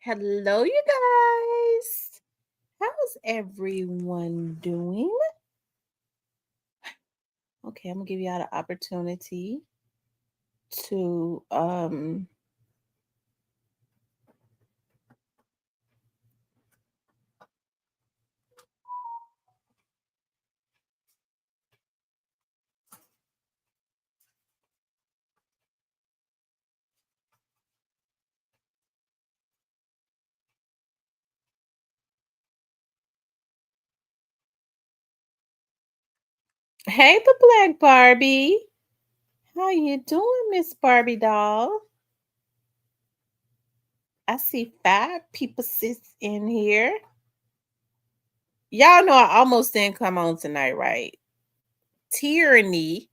Hello, you guys. How's everyone doing? Okay, I'm gonna give y'all the opportunity to hey, the Black Barbie. How you doing, Miss Barbie doll? I see 5 people sits in here. Y'all know I almost didn't come on tonight, right? Tyranny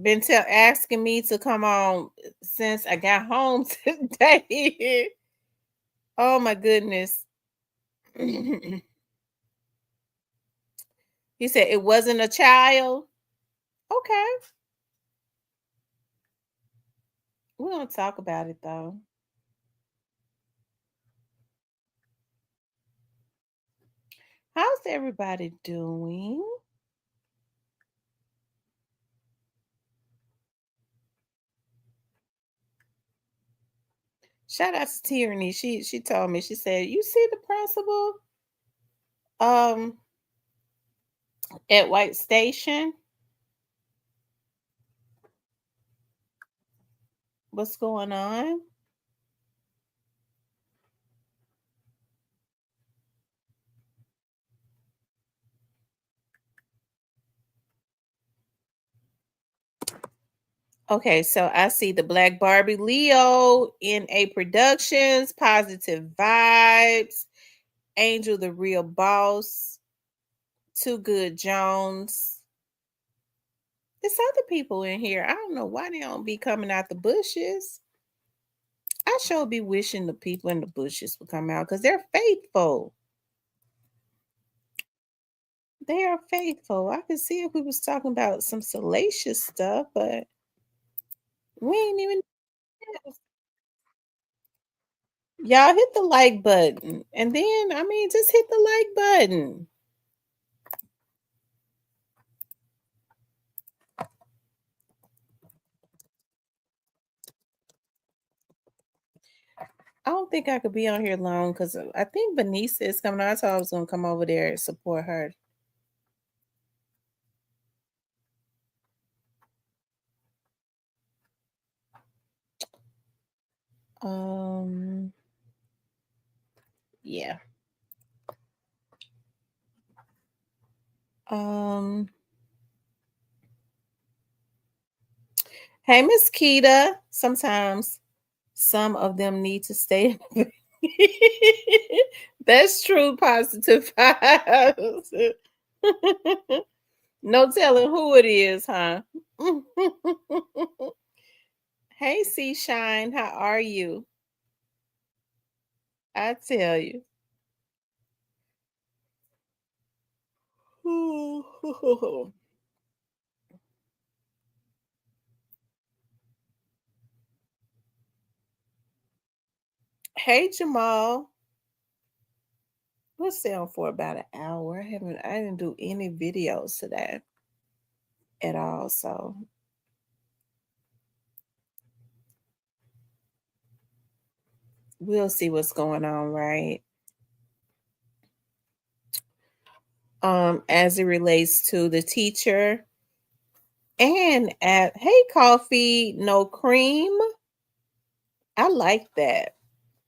been asking me to come on since I got home today. Oh my goodness. He said it wasn't a child. Okay, we're gonna talk about it though. How's everybody doing? Shout out to Tierney. She told me, she said, you see the principal um at White Station? What's going on? Okay, so I see the Black Barbie Leo in A Productions, Positive Vibes, Angel the Real Boss, Too Good Jones. There's other people in here. I don't know why they don't be coming out the bushes. I sure be wishing the people in the bushes would come out because they're faithful. They are faithful. I could see if we was talking about some salacious stuff, but we ain't even. Y'all hit the like button, and then just hit the like button. I don't think I could be on here long because I think Benicia is coming on. I thought I was gonna come over there and support her. Um, yeah. Um, hey, Miss Keita. Sometimes some of them need to stay. That's true, positive vibes. No telling who it is, huh? Hey, C Shine, how are you? I tell you. Hey, Jamal. We'll stay on for about an hour. I didn't do any videos today at all, so we'll see what's going on, right? As it relates to the teacher and at hey coffee, no cream. I like that.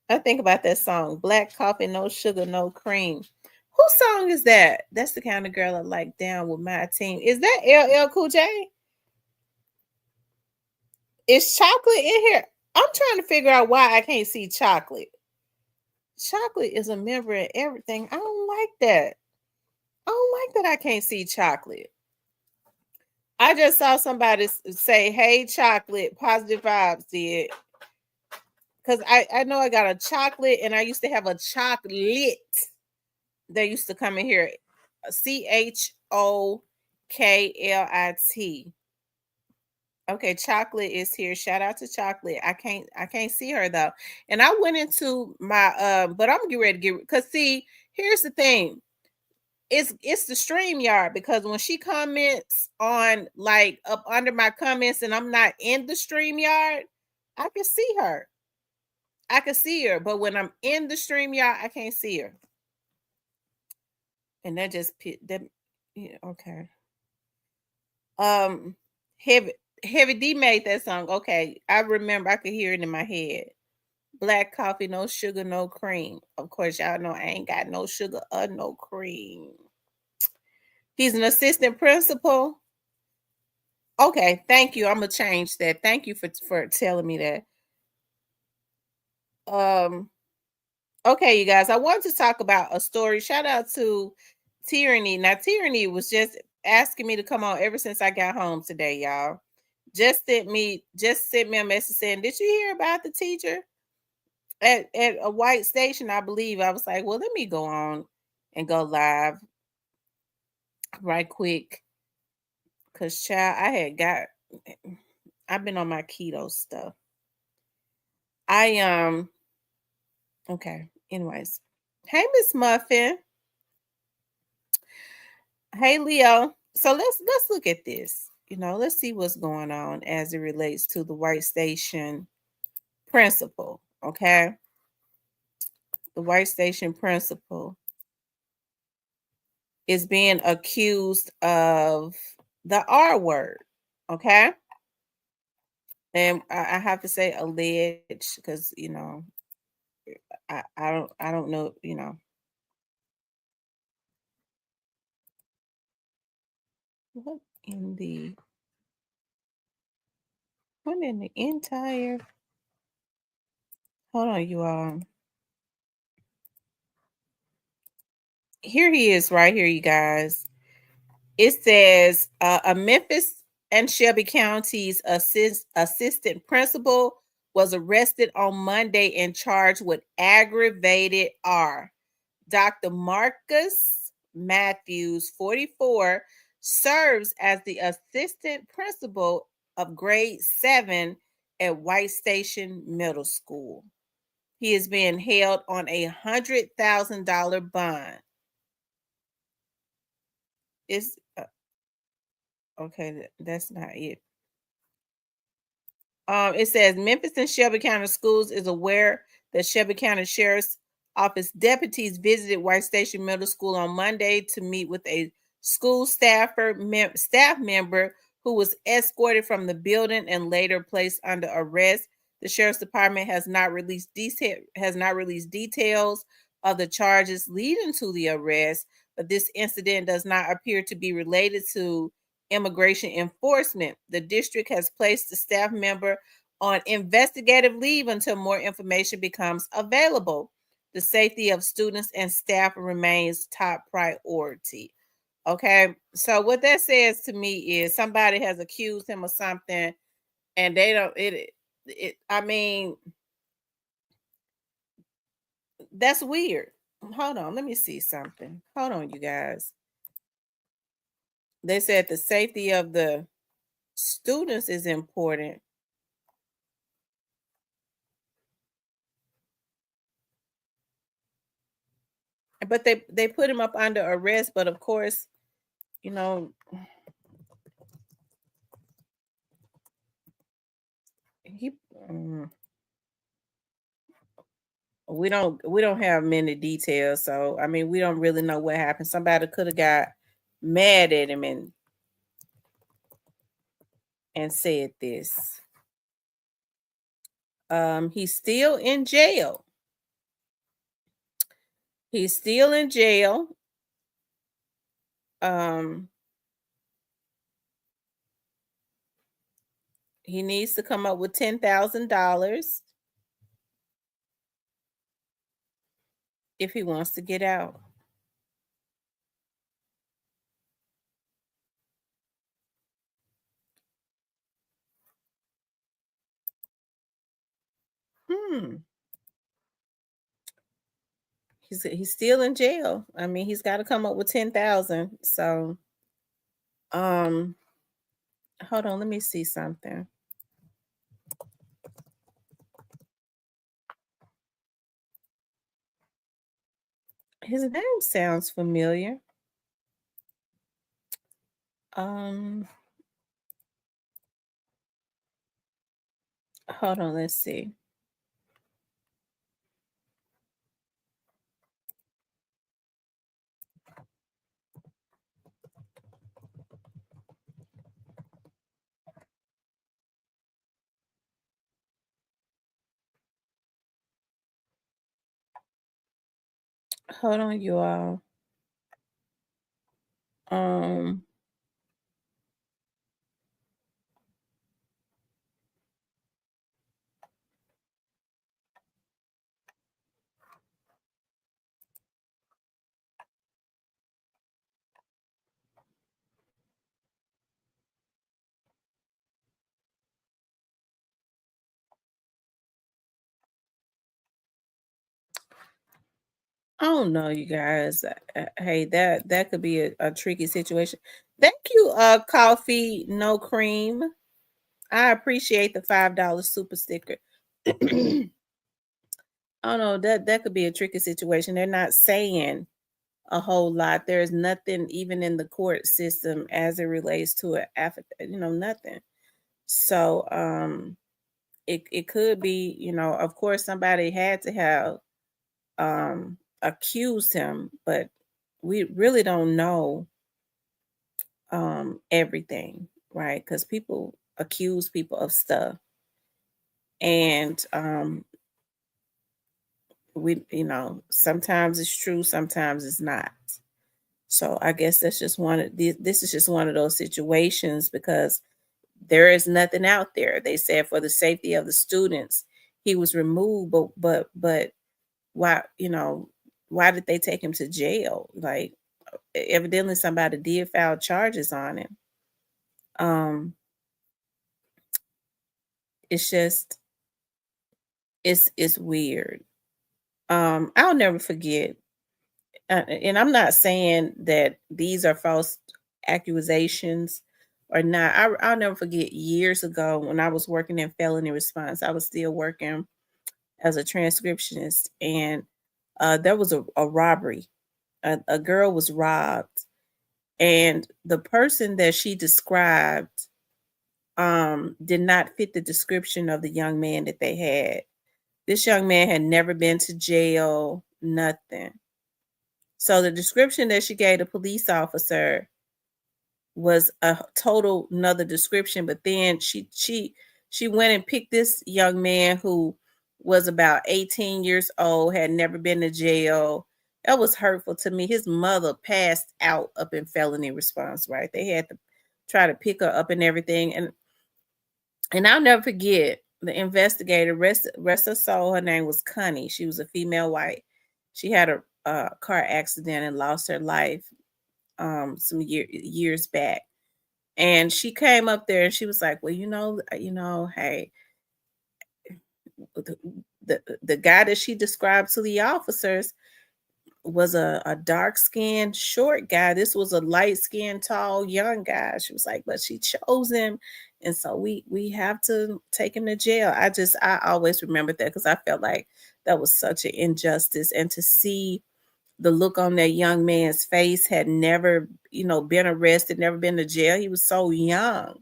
I think about that song, Black Coffee, No Sugar, No Cream. Whose song is that? That's the kind of girl I like down with my team. Is that LL Cool J? Is chocolate in here? I'm trying to figure out why I can't see chocolate. Chocolate is a member of everything. I don't like that. I don't like that I can't see chocolate. I just saw somebody say, hey, chocolate, positive vibes did. Because I know I got a chocolate and I used to have a chocolate. They used to come in here. CHOKLIT. Okay, Chocolate is here. Shout out to Chocolate. I can't see her though. And I went into my but I'm getting ready to get because see, here's the thing. It's the stream yard because when she comments on like up under my comments and I'm not in the stream yard, I can see her. I can see her, but when I'm in the stream yard, I can't see her. And that just that yeah, okay. Um heavy Heavy D made that song. Okay. I remember I could hear it in my head. Black coffee, no sugar, no cream. Of course, y'all know I ain't got no sugar or no cream. He's an assistant principal. Okay, thank you. I'm gonna change that. Thank you for telling me that. Um, okay, you guys. I wanted to talk about a story. Shout out to Tyranny. Now, Tyranny was just asking me to come on ever since I got home today, y'all. Just sent me a message saying, "Did you hear about the teacher at a white station?" I believe. I was like, "Well, let me go on and go live right quick." Cause child, I've been on my keto stuff. I okay. Anyways. Hey Miss Muffin. Hey Leo. So let's look at this. Let's see what's going on as it relates to the white station principal. Okay. The white station principal is being accused of the R word. Okay. And I have to say alleged because I don't know. What in the what in the entire hold on, you all. Here he is right here, you guys. It says a Memphis and Shelby County's assistant principal was arrested on Monday and charged with aggravated R. Dr. Marcus Matthews, 44, serves as the assistant principal of grade 7 at White Station Middle School. He is being held on a $100,000 bond. It's okay. That's not it. It says Memphis and Shelby County Schools is aware that Shelby County Sheriff's Office deputies visited White Station Middle School on Monday to meet with a school staff member who was escorted from the building and later placed under arrest. The sheriff's department has not released details of the charges leading to the arrest, but this incident does not appear to be related to immigration enforcement. The district has placed the staff member on investigative leave until more information becomes available. The safety of students and staff remains top priority. Okay, so what that says to me is somebody has accused him of something, and they don't. I mean, that's weird. Hold on, let me see something. Hold on, you guys. They said the safety of the students is important. But they put him up under arrest, but of course, you know, he we don't have many details, so I mean, we don't really know what happened. Somebody could have got mad at him and said this. He's still in jail. He's still in jail. Um, he needs to come up with $10,000 if he wants to get out. Hmm. He's still in jail. I mean, he's got to come up with 10,000. So, um, Hold on, let me see something. His name sounds familiar. Um, Hold on, let's see. Hold on, you all. Um, I don't know, you guys. Hey, that could be a tricky situation. Thank you, coffee, no cream. I appreciate the $5 super sticker. I don't know, that could be a tricky situation. They're not saying a whole lot. There's nothing even in the court system as it relates to it, nothing. So it could be, of course somebody had to have accused him, but we really don't know everything, right? Because people accuse people of stuff, and sometimes it's true, sometimes it's not. So I guess that's just this is just one of those situations, because there is nothing out there. They said for the safety of the students, he was removed, but why, why did they take him to jail? Like, evidently somebody did file charges on him. It's just it's weird. I'll never forget, and I'm not saying that these are false accusations or not. I'll never forget years ago when I was working in felony response. I was still working as a transcriptionist, and there was a robbery. A girl was robbed, and the person that she described did not fit the description of the young man that they had. This young man had never been to jail, nothing. So the description that she gave the police officer was a total another description, but then she went and picked this young man who was about 18 years old, had never been to jail. That was hurtful to me. His mother passed out up in felony response, right? They had to try to pick her up and everything. And I'll never forget the investigator, rest her soul, her name was Connie. She was a female white. She had a car accident and lost her life some years back. And she came up there and she was like, well, hey, the, the guy that she described to the officers was a dark skinned, short guy. This was a light skinned, tall, young guy. She was like, but she chose him. And so we have to take him to jail. I always remembered that because I felt like that was such an injustice. And to see the look on that young man's face, had never, been arrested, never been to jail. He was so young,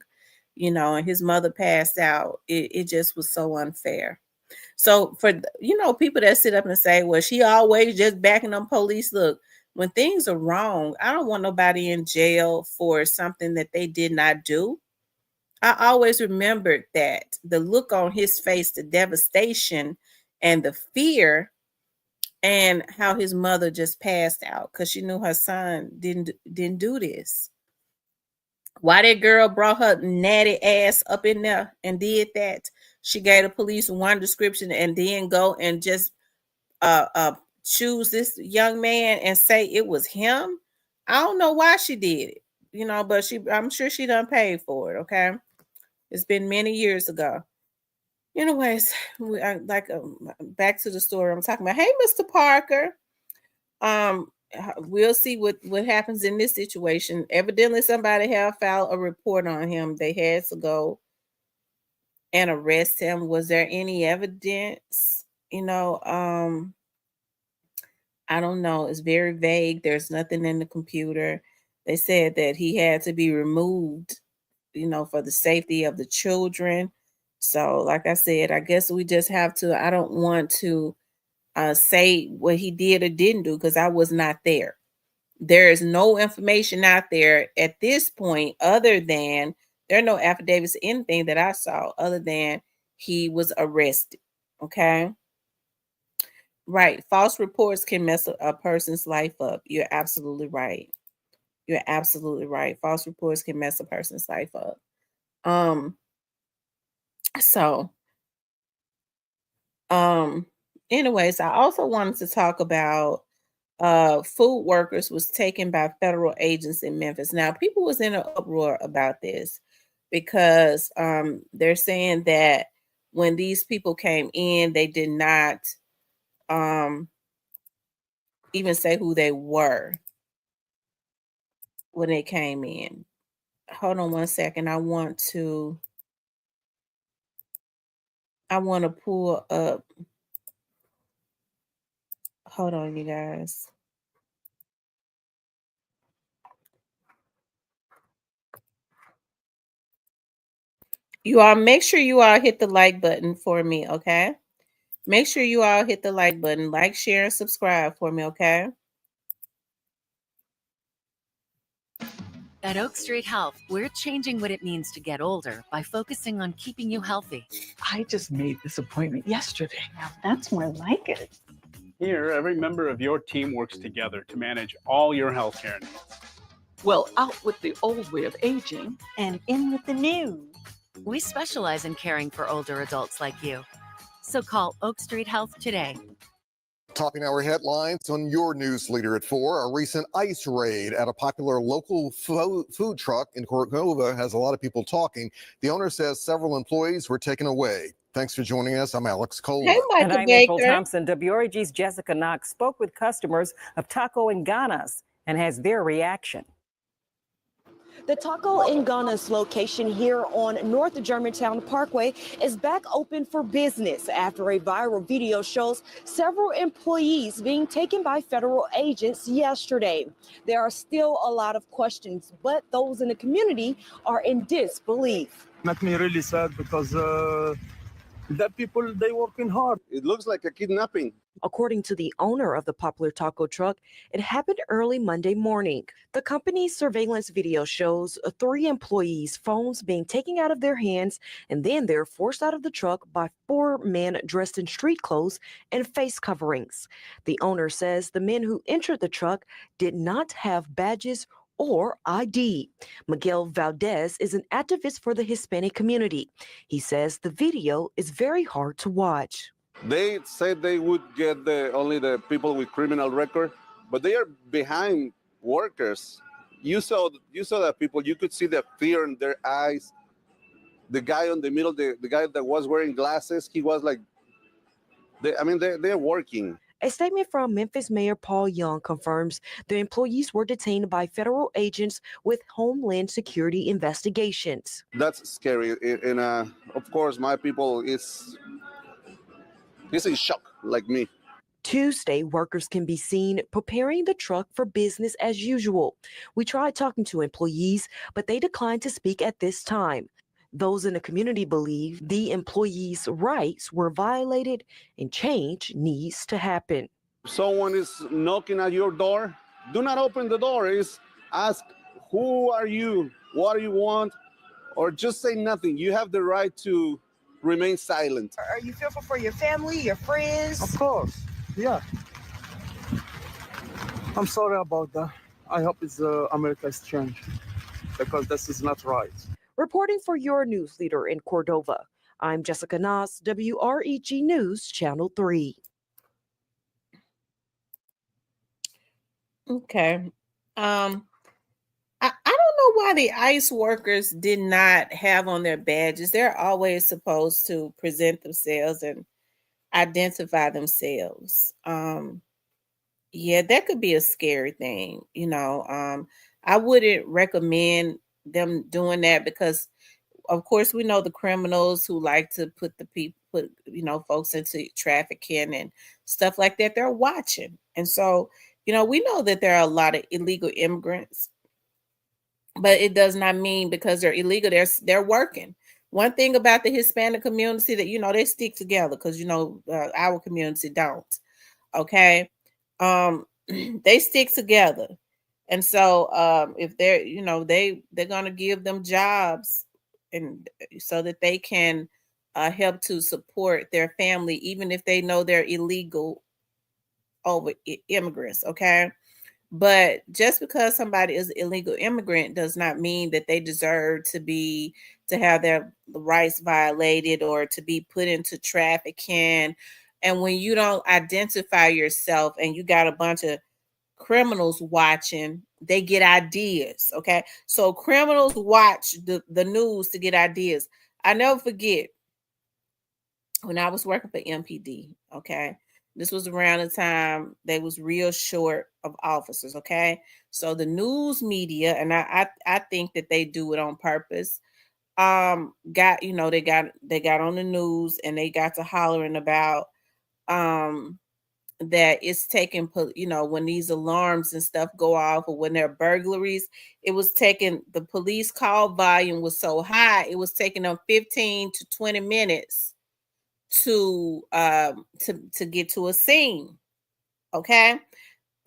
and his mother passed out. It just was so unfair. So for people that sit up and say, well, she always just backing them police. Look, when things are wrong, I don't want nobody in jail for something that they did not do. I always remembered that the look on his face, the devastation and the fear, and how his mother just passed out because she knew her son didn't do this. Why that girl brought her natty ass up in there and did that? She gave the police one description and then go and just choose this young man and say it was him. I don't know why she did it, but I'm sure she done paid for it. Okay, it's been many years ago. Anyways, back to the story I'm talking about. Hey, Mr. Parker. we'll see what happens in this situation. Evidently, somebody have filed a report on him. They had to go and arrest him. Was there any evidence? I don't know. It's very vague. There's nothing in the computer. They said that he had to be removed, for the safety of the children. So, like I said, I guess we just have to. I don't want to say what he did or didn't do because I was not there. There is no information out there at this point other than there are no affidavits or anything that I saw other than he was arrested. Okay. Right. False reports can mess a person's life up. You're absolutely right. You're absolutely right. False reports can mess a person's life up. Um, so anyways, I also wanted to talk about food workers was taken by federal agents in Memphis. Now, people was in an uproar about this because they're saying that when these people came in, they did not even say who they were when they came in. Hold on one second. I want to pull up. Hold on, you guys. You all make sure you all hit the like button for me, okay? Make sure you all hit the like button, like, share, and subscribe for me, okay? At Oak Street Health, we're changing what it means to get older by focusing on keeping you healthy. I just made this appointment yesterday. Now that's more like it. Here, every member of your team works together to manage all your healthcare needs. Well, out with the old way of aging. And in with the new. We specialize in caring for older adults like you. So call Oak Street Health today. Topping our headlines on your news leader at 4, a recent ICE raid at a popular local food truck in Cordova has a lot of people talking. The owner says several employees were taken away. Thanks for joining us. I'm Alex Cole. Hey, Michael And I'm Baker. April Thompson. WRG's Jessica Knox spoke with customers of Taco and Ganas and has their reaction. The Taco and Ganas location here on North Germantown Parkway is back open for business after a viral video shows several employees being taken by federal agents yesterday. There are still a lot of questions, but those in the community are in disbelief. Make me really sad because the people, they working hard. It looks like a kidnapping. According to the owner of the popular taco truck, it happened early Monday morning. The company's surveillance video shows 3 employees' phones being taken out of their hands, and then they're forced out of the truck by 4 men dressed in street clothes and face coverings. The owner says the men who entered the truck did not have badges or ID. Miguel Valdez is an activist for the Hispanic community. He says the video is very hard to watch. They said they would get only the people with criminal record, but they are behind workers. You saw that people. You could see the fear in their eyes. The guy on the middle, the guy that was wearing glasses, he was like, they're working. A statement from Memphis Mayor Paul Young confirms the employees were detained by federal agents with Homeland Security investigations. That's scary, and of course, my people is in shock, like me. Tuesday, workers can be seen preparing the truck for business as usual. We tried talking to employees, but they declined to speak at this time. Those in the community believe the employees' rights were violated and change needs to happen. If someone is knocking at your door, do not open the door. Ask, who are you? What do you want? Or just say nothing. You have the right to remain silent. Are you fearful for your family, your friends? Of course, yeah. I'm sorry about that. I hope America's change because this is not right. Reporting for your news leader in Cordova, I'm Jessica Knox, WREG News, Channel 3. Okay. I don't know why the ICE workers did not have on their badges. They're always supposed to present themselves and identify themselves. Yeah, that could be a scary thing. I wouldn't recommend them doing that because of course we know the criminals who like to put folks into trafficking and stuff like that. They're watching. And so, we know that there are a lot of illegal immigrants, but it does not mean because they're illegal they're working. One thing about the Hispanic community that they stick together because our community don't. Okay. They stick together. And so if they're they're going to give them jobs and so that they can help to support their family even if they know they're illegal immigrants. Okay. But just because somebody is an illegal immigrant does not mean that they deserve to have their rights violated or to be put into trafficking. And when you don't identify yourself and you got a bunch of criminals watching, they get ideas. Okay. So criminals watch the news to get ideas. I never forget when I was working for MPD. Okay. This was around the time they was real short of officers. Okay. So the news media, and I think that they do it on purpose, got they got on the news and they got to hollering about that it's taking when these alarms and stuff go off or when there are burglaries, it was taking the police call volume was so high it was taking them 15 to 20 minutes to get to a scene. Okay.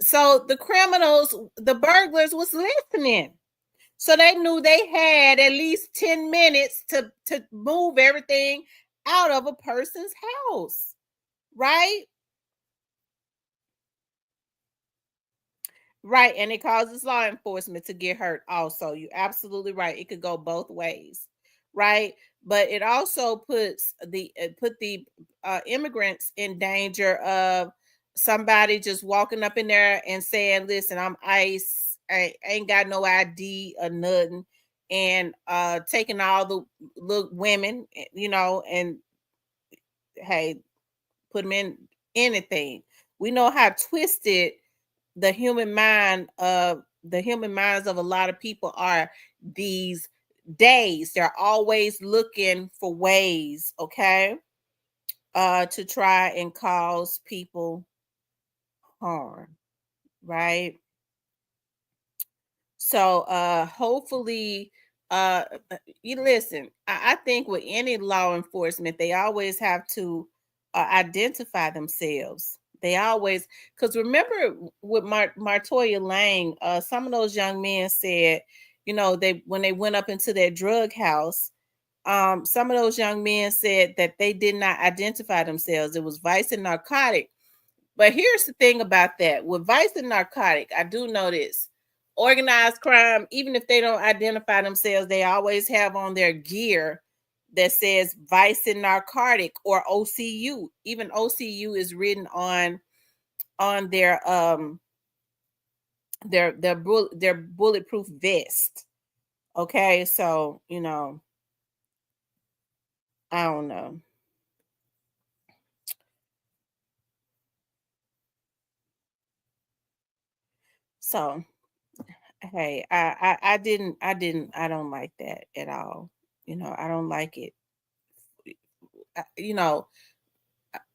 So the criminals, the burglars was listening. So they knew they had at least 10 minutes to move everything out of a person's house. Right? Right. And it causes law enforcement to get hurt also. You're absolutely right. It could go both ways. Right. But it also puts the immigrants in danger of somebody just walking up in there and saying, listen, I'm ICE. I ain't got no ID or nothing. And taking all the little women, and hey, put them in anything. We know how twisted the human minds of a lot of people are these days. They're always looking for ways, okay, to try and cause people harm, right? So hopefully you listen, I think with any law enforcement, they always have to identify themselves. They always, because remember with Martoya Lang, some of those young men said, they when they went up into their drug house, some of those young men said that they did not identify themselves. It was vice and narcotic. But here's the thing about that. With vice and narcotic, I do know this. Organized crime, even if they don't identify themselves, they always have on their gear that says vice and narcotic or OCU. Even OCU is written on their bulletproof vest. Okay, so I don't know. So hey, I don't like that at all. I don't like it. I- You know,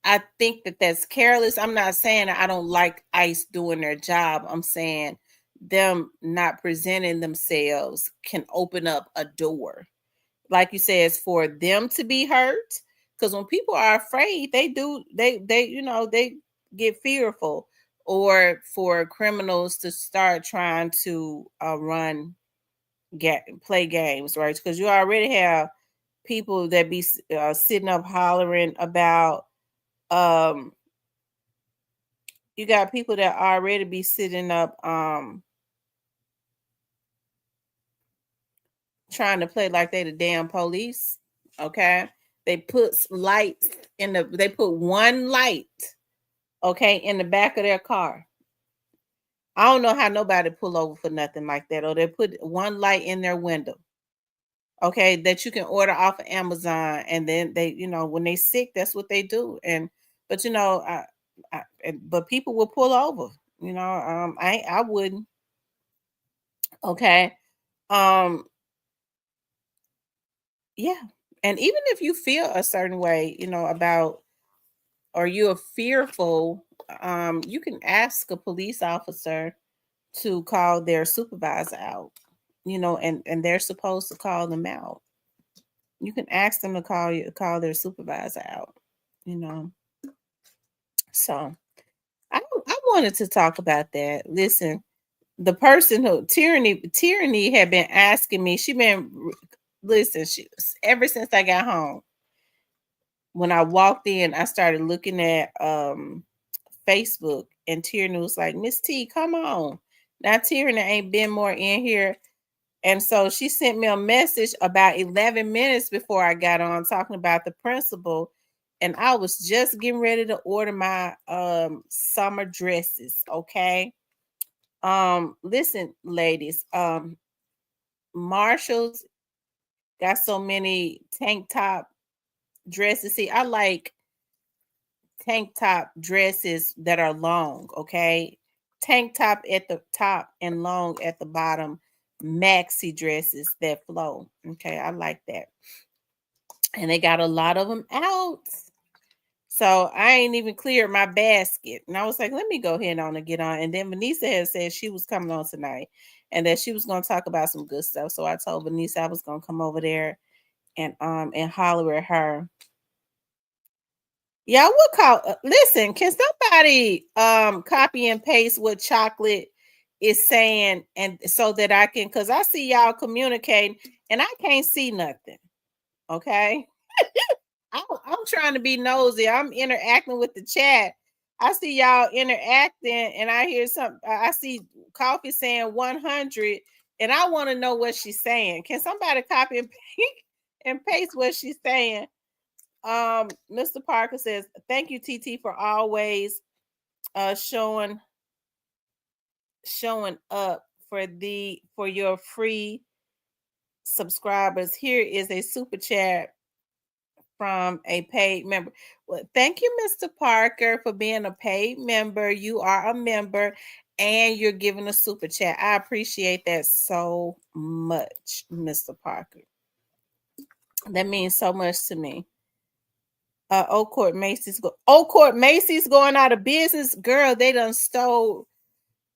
I think that that's careless. I'm not saying I don't like ICE doing their job. I'm saying them not presenting themselves can open up a door. Like you said, it's for them to be hurt. Because when people are afraid, they get fearful, or for criminals to start trying to play games, right? Because you already have people that be sitting up hollering about you got people that already be sitting up trying to play like they the damn police. Okay. They put lights they put one light, okay, in the back of their car. I don't know how nobody pull over for nothing like that. Or they put one light in their window, okay, that you can order off of Amazon, and then they, when they sick, that's what they do. And but but people will pull over. I wouldn't. Okay. Um, yeah. And even if you feel a certain way, about or you're fearful, you can ask a police officer to call their supervisor out, and they're supposed to call them out. You can ask them to call their supervisor out, you know. So I wanted to talk about that. Listen, the person who tyranny had been asking me, listen, ever since I got home. When I walked in, I started looking at Facebook, and Tyranny was like, Miss T, come on. Now Tyranny ain't been more in here. And so she sent me a message about 11 minutes before I got on talking about the principal. And I was just getting ready to order my summer dresses. Okay. Listen, ladies, Marshall's got so many tank top dresses. See, I like tank top dresses that are long, okay? Tank top at the top and long at the bottom, maxi dresses that flow. Okay, I like that. And they got a lot of them out. So I ain't even cleared my basket. And I was like, let me go ahead on and get on. And then Vanessa had said she was coming on tonight and that she was going to talk about some good stuff. So I told Vanessa I was going to come over there and holler at her. Yeah, we'll call. Listen, can somebody copy and paste what Chocolate is saying, and so that I can, because I see y'all communicating and I can't see nothing. Okay, I'm trying to be nosy. I'm interacting with the chat. I see y'all interacting, and I hear some. I see Coffee saying 100, and I want to know what she's saying. Can somebody copy and paste what she's saying? Mr. Parker says, thank you, TT, for always showing up for your free subscribers. Here is a super chat from a paid member. Well, thank you, Mr. Parker, for being a paid member. You are a member and you're giving a super chat. I appreciate that so much, Mr. Parker. That means so much to me. Old Court Macy's going out of business. Girl, they done stole.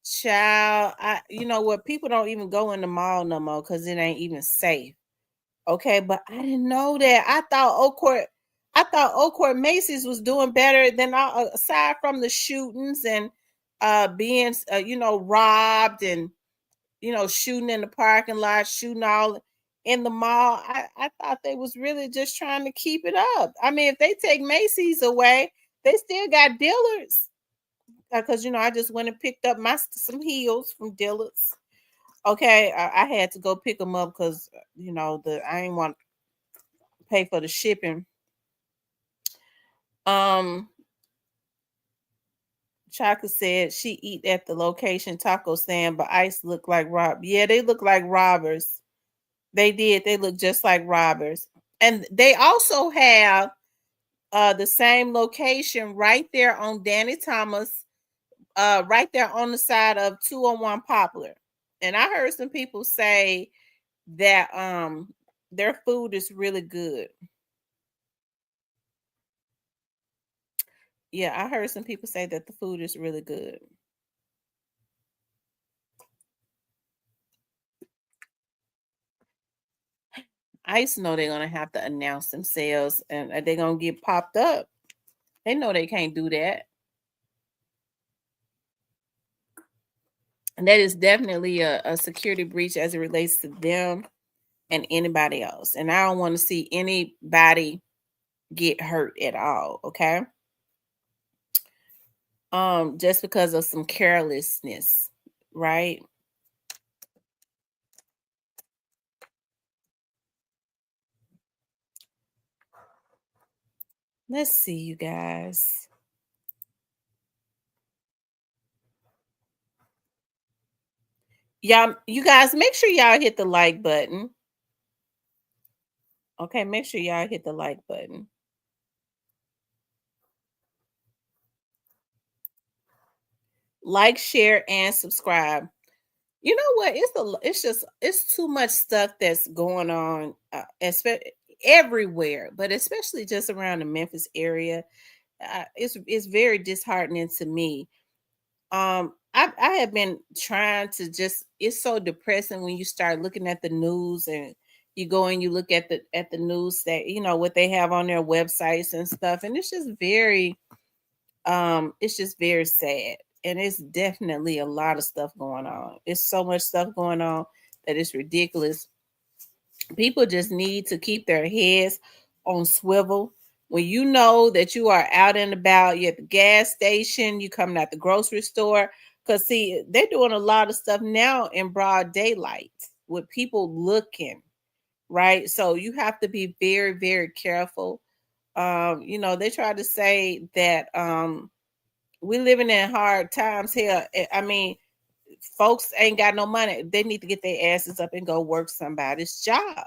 Child, you know what? People don't even go in the mall no more because it ain't even safe. Okay, but I didn't know that. I thought Old Court Macy's was doing better than aside from the shootings and being robbed and shooting in the parking lot, shooting all in the mall. I thought they was really just trying to keep it up. I mean, if they take Macy's away, they still got Dillard's. Because I just went and picked up some heels from Dillard's. Okay, I had to go pick them up because I ain't want to pay for the shipping. Chaka said she eat at the location taco stand, but ice look like rob. Yeah, they look like robbers. They did. They look just like robbers. And they also have the same location right there on Danny Thomas, right there on the side of 201 Poplar. And I heard some people say that their food is really good. Yeah, I heard some people say that the food is really good. I just know they're gonna have to announce themselves and they're gonna get popped up. They know they can't do that. And that is definitely a security breach as it relates to them and anybody else. And I don't want to see anybody get hurt at all, okay? Just because of some carelessness, right? Let's see, you guys. You guys, make sure y'all hit the like button. Okay, make sure y'all hit the like button. Like, share, and subscribe. You know what? It's too much stuff that's going on, everywhere, but especially just around the Memphis area. It's very disheartening to me. I have been trying to just. It's so depressing when you start looking at the news and you go and you look at the news that what they have on their websites and stuff, and it's just very sad, and it's definitely a lot of stuff going on. It's so much stuff going on that it's ridiculous. People just need to keep their heads on swivel. When you know that you are out and about, you're at the gas station, you coming out the grocery store, because see, they're doing a lot of stuff now in broad daylight with people looking, right? So you have to be very, very careful. They try to say that we living in hard times here. I mean, folks ain't got no money. They need to get their asses up and go work somebody's job.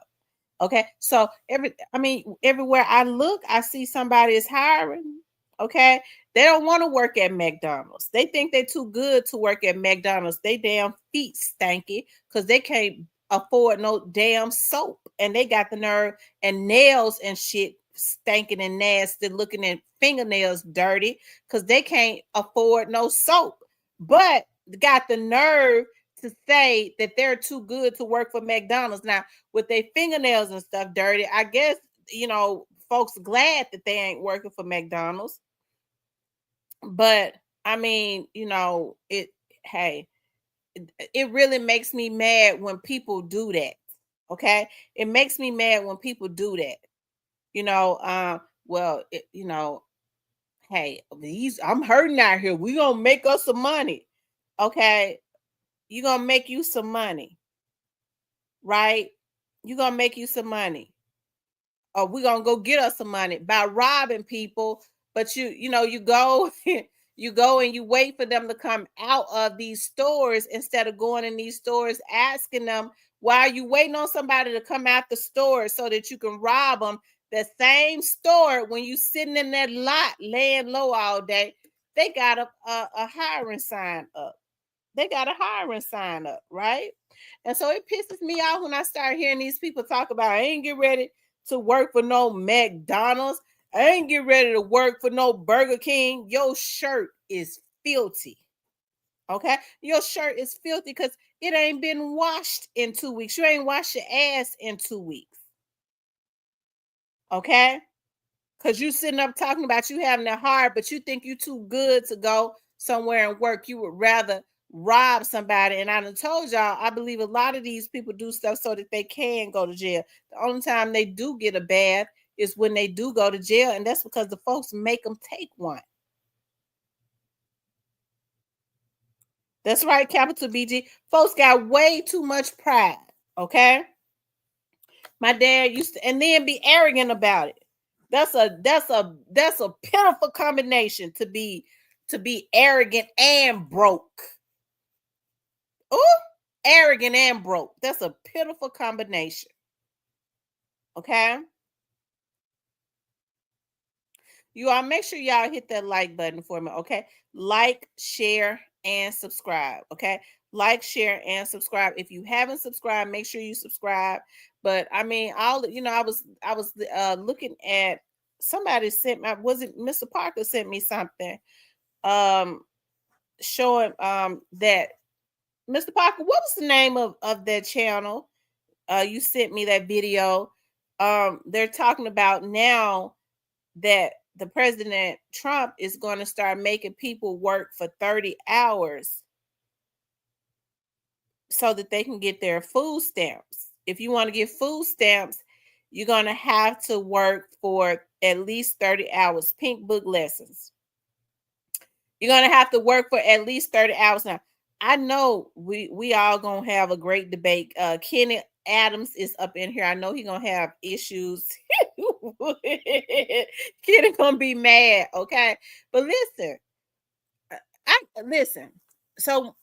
Okay. So everywhere I look, I see somebody is hiring. Okay. They don't want to work at McDonald's. They think they're too good to work at McDonald's. They damn feet stanky because they can't afford no damn soap. And they got the nerve and nails and shit stinking and nasty looking, and fingernails dirty because they can't afford no soap. But got the nerve to say that they're too good to work for McDonald's. Now, with their fingernails and stuff dirty, I guess, folks glad that they ain't working for McDonald's. But I mean, it really makes me mad when people do that. Okay? It makes me mad when people do that. Hey, I'm hurting out here. We gonna make us some money. Okay. You're gonna make you some money, right? You're gonna make you some money. Or we're gonna go get us some money by robbing people. But you go you go and you wait for them to come out of these stores instead of going in these stores asking them, why are you waiting on somebody to come out the store so that you can rob them? The same store, when you sitting in that lot laying low all day, they got a hiring sign up. They got a hiring sign up, right? And so it pisses me off when I start hearing these people talk about, I ain't get ready to work for no McDonald's. I ain't get ready to work for no Burger King. Your shirt is filthy. Okay? Your shirt is filthy because it ain't been washed in 2 weeks. You ain't washed your ass in 2 weeks. Okay? Because you sitting up talking about you having it hard, but you think you too good to go somewhere and work. You would rather rob somebody. And I done told y'all, I believe a lot of these people do stuff so that they can go to jail. The only time they do get a bad is when they do go to jail, and that's because the folks make them take one. That's right, capital BG. Folks got way too much pride, okay? My dad used to, and then be arrogant about it. That's a pitiful combination to be arrogant and broke. Oh, arrogant and broke. That's a pitiful combination. Okay? You all make sure y'all hit that like button for me, okay? Like, share, and subscribe, okay? Like, share, and subscribe. If you haven't subscribed, make sure you subscribe. But I mean, I was looking at, somebody sent me, was it Mr. Parker sent me something showing that Mr. Parker, what was the name of that channel? You sent me that video. They're talking about now that the President Trump is going to start making people work for 30 hours so that they can get their food stamps. If you want to get food stamps, you're going to have to work for at least 30 hours. Pink book lessons. You're going to have to work for at least 30 hours. Now, I know we all going to have a great debate. Kenny Adams is up in here. I know he's going to have issues. Kenny going to be mad, okay? But listen. So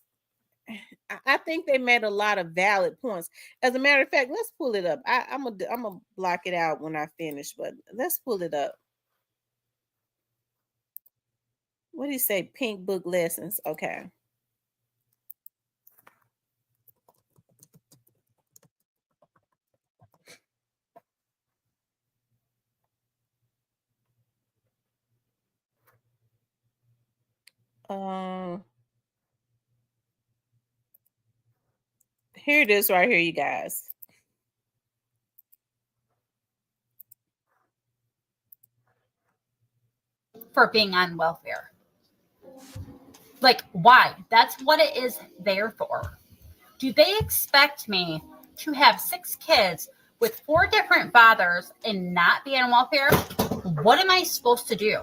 I think they made a lot of valid points. As a matter of fact, let's pull it up. I'm gonna block it out when I finish, but let's pull it up. What do you say? Pink book lessons. Okay. Here it is right here, you guys. For being on welfare. Like, why? That's what it is there for. Do they expect me to have 6 kids with 4 different fathers and not be on welfare? What am I supposed to do?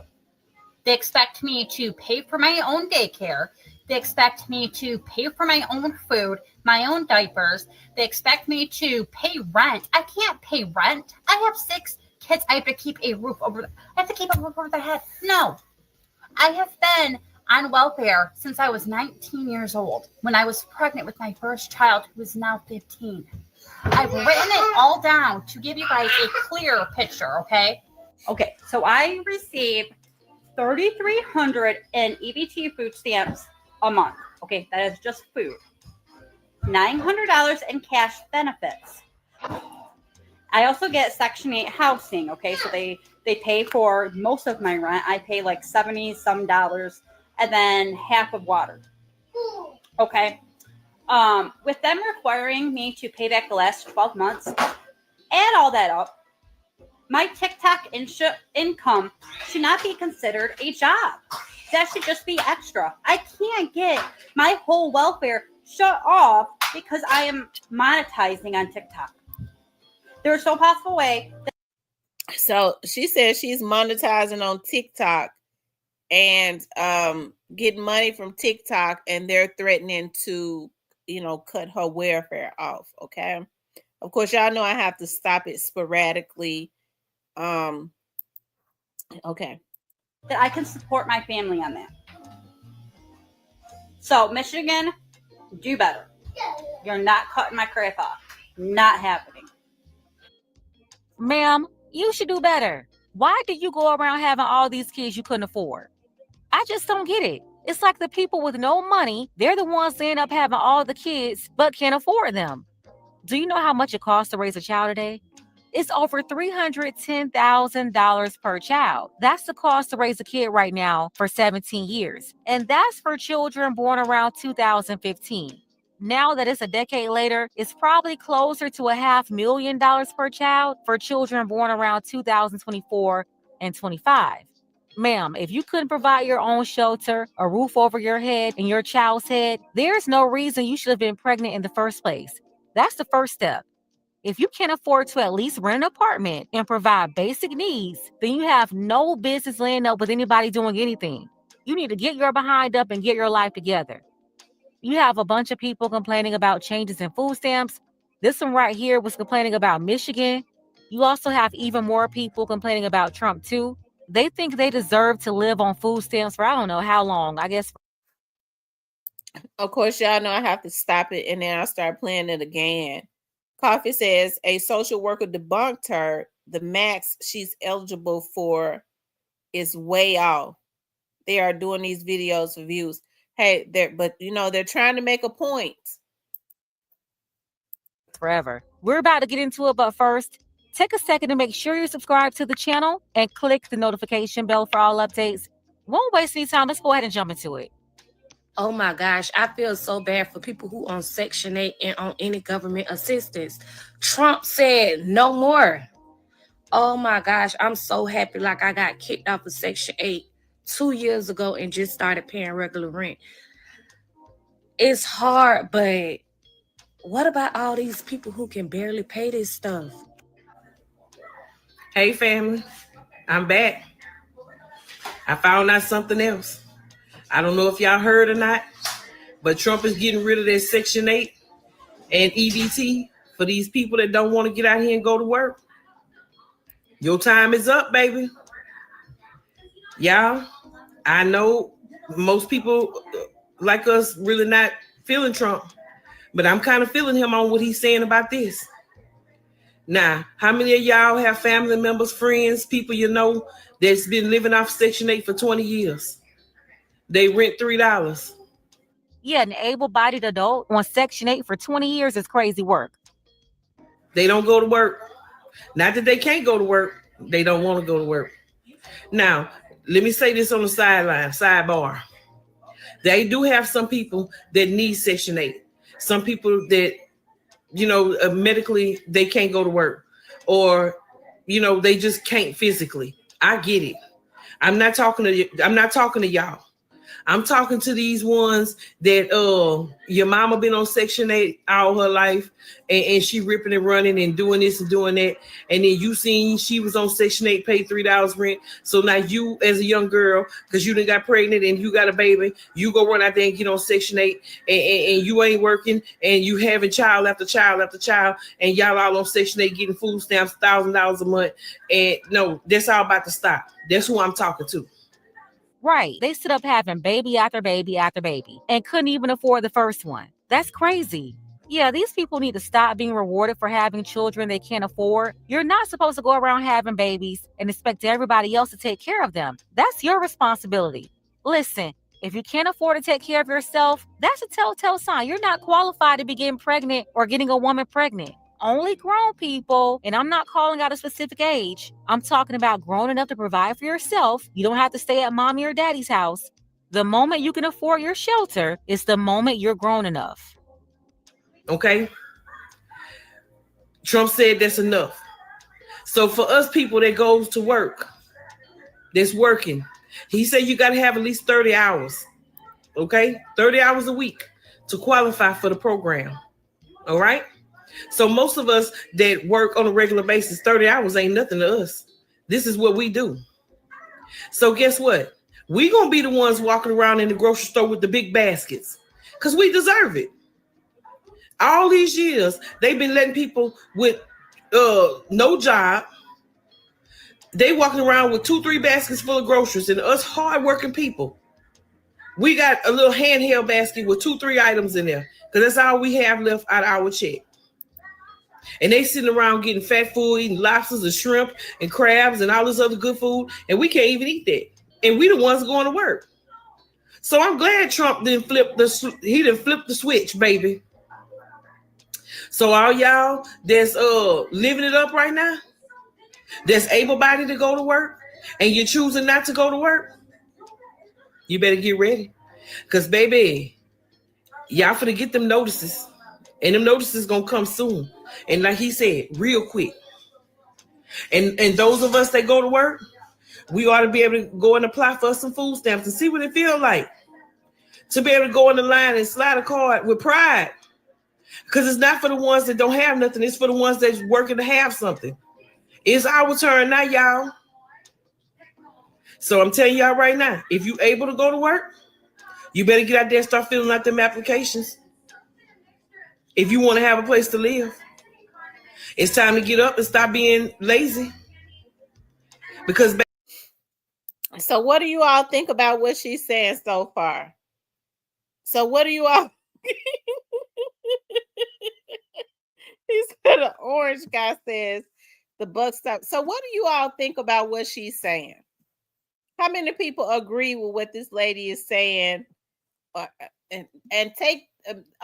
They expect me to pay for my own daycare. They expect me to pay for my own food, my own diapers. They expect me to pay rent. I can't pay rent. I have 6 kids. I have to keep a roof over. I have to keep a roof over their head. No, I have been on welfare since I was 19 years old, when I was pregnant with my first child, who is now 15. I've written it all down to give you guys a clear picture, okay? Okay, so I receive 3,300 in EBT food stamps a month. Okay, that is just food. $900 in cash benefits. I also get Section 8 housing, okay? So they pay for most of my rent. I pay like $70 some, and then half of water. Okay. With them requiring me to pay back the last 12 months, add all that up, my TikTok income should not be considered a job. That should just be extra. I can't get my whole welfare shut off because I am monetizing on TikTok. There's no possible way. So she says she's monetizing on TikTok and getting money from TikTok, and they're threatening to, cut her welfare off. Okay. Of course, y'all know I have to stop it sporadically. Okay. That I can support my family on that. So, Michigan, do better. You're not cutting my crap off. Not happening. Ma'am, you should do better. Why do you go around having all these kids you couldn't afford? I just don't get it. It's like the people with no money, they're the ones that end up having all the kids but can't afford them. Do you know how much it costs to raise a child today? It's over $310,000 per child. That's the cost to raise a kid right now for 17 years. And that's for children born around 2015. Now that it's a decade later, it's probably closer to $500,000 per child for children born around 2024 and 25. Ma'am, if you couldn't provide your own shelter, a roof over your head, and your child's head, there's no reason you should have been pregnant in the first place. That's the first step. If you can't afford to at least rent an apartment and provide basic needs, then you have no business laying up with anybody doing anything. You need to get your behind up and get your life together. You have a bunch of people complaining about changes in food stamps. This one right here was complaining about Michigan. You also have even more people complaining about Trump too. They think they deserve to live on food stamps for I don't know how long, I guess. Of course, y'all know I have to stop it, and then I'll start playing it again. Coffee says a social worker debunked her. The max she's eligible for is way off. They are doing these videos for views. Hey, they're trying to make a point. Forever. We're about to get into it, but first, take a second to make sure you're subscribed to the channel and click the notification bell for all updates. Won't waste any time. Let's go ahead and jump into it. Oh my gosh, I feel so bad for people who on Section 8 and on any government assistance. Trump said no more. Oh my gosh, I'm so happy. Like I got kicked off of Section 8 2 years ago and just started paying regular rent. It's hard, but what about all these people who can barely pay this stuff? Hey family, I'm back. I found out something else. I don't know if y'all heard or not, but Trump is getting rid of that Section 8 and EBT for these people that don't want to get out here and go to work. Your time is up, baby. Y'all, I know most people like us really not feeling Trump, but I'm kind of feeling him on what he's saying about this. Now, how many of y'all have family members, friends, people you know that's been living off Section 8 for 20 years? They rent $3. Yeah, an able-bodied adult on Section 8 for 20 years is crazy work. They don't go to work. Not that they can't go to work. They don't want to go to work. Now, let me say this on the sidebar. They do have some people that need Section 8. Some people that, medically they can't go to work, or, they just can't physically. I get it. I'm not talking to y'all. I'm talking to these ones that your mama been on Section 8 all her life, and she ripping and running and doing this and doing that. And then you seen she was on Section 8, paid $3 rent. So now you, as a young girl, because you done got pregnant and you got a baby, you go run out there and get on Section 8, and you ain't working, and you having child after child after child, and y'all all on Section 8 getting food stamps, $1,000 a month. And no, that's all about to stop. That's who I'm talking to. Right. They sit up having baby after baby after baby and couldn't even afford the first one. That's crazy. Yeah, these people need to stop being rewarded for having children they can't afford. You're not supposed to go around having babies and expect everybody else to take care of them. That's your responsibility. Listen, if you can't afford to take care of yourself, that's a telltale sign you're not qualified to be getting pregnant or getting a woman pregnant. Only grown people, and I'm not calling out a specific age. I'm talking about grown enough to provide for yourself. You don't have to stay at mommy or daddy's house. The moment you can afford your shelter is the moment you're grown enough. Okay? Trump said that's enough. So for us people that goes to work, that's working, he said you got to have at least 30 hours. Okay? 30 hours a week to qualify for the program. All right? So most of us that work on a regular basis, 30 hours ain't nothing to us. This is what we do. So guess what? We gonna be the ones walking around in the grocery store with the big baskets because we deserve it. All these years, they've been letting people with no job. They walking around with 2-3 baskets full of groceries, and us hardworking people, we got a little handheld basket with 2-3 items in there because that's all we have left out of our check. And they sitting around getting fat food, eating lobsters and shrimp and crabs and all this other good food, and we can't even eat that. And we the ones going to work. So I'm glad Trump didn't flip the switch, baby. So all y'all that's living it up right now, that's able-bodied to go to work, and you're choosing not to go to work, you better get ready. Because, baby, y'all finna get them notices. And them notices gonna come soon. And like he said, real quick. And those of us that go to work, we ought to be able to go and apply for some food stamps and see what it feels like to be able to go in the line and slide a card with pride. Because it's not for the ones that don't have nothing. It's for the ones that's working to have something. It's our turn now, y'all. So I'm telling y'all right now, if you able to go to work, you better get out there and start filling out them applications. If you want to have a place to live, it's time to get up and stop being lazy. Because so what do you all think about what she's saying so far? So what do you all he said an orange guy says the buck stops. So what do you all think about what she's saying? How many people agree with what this lady is saying? And take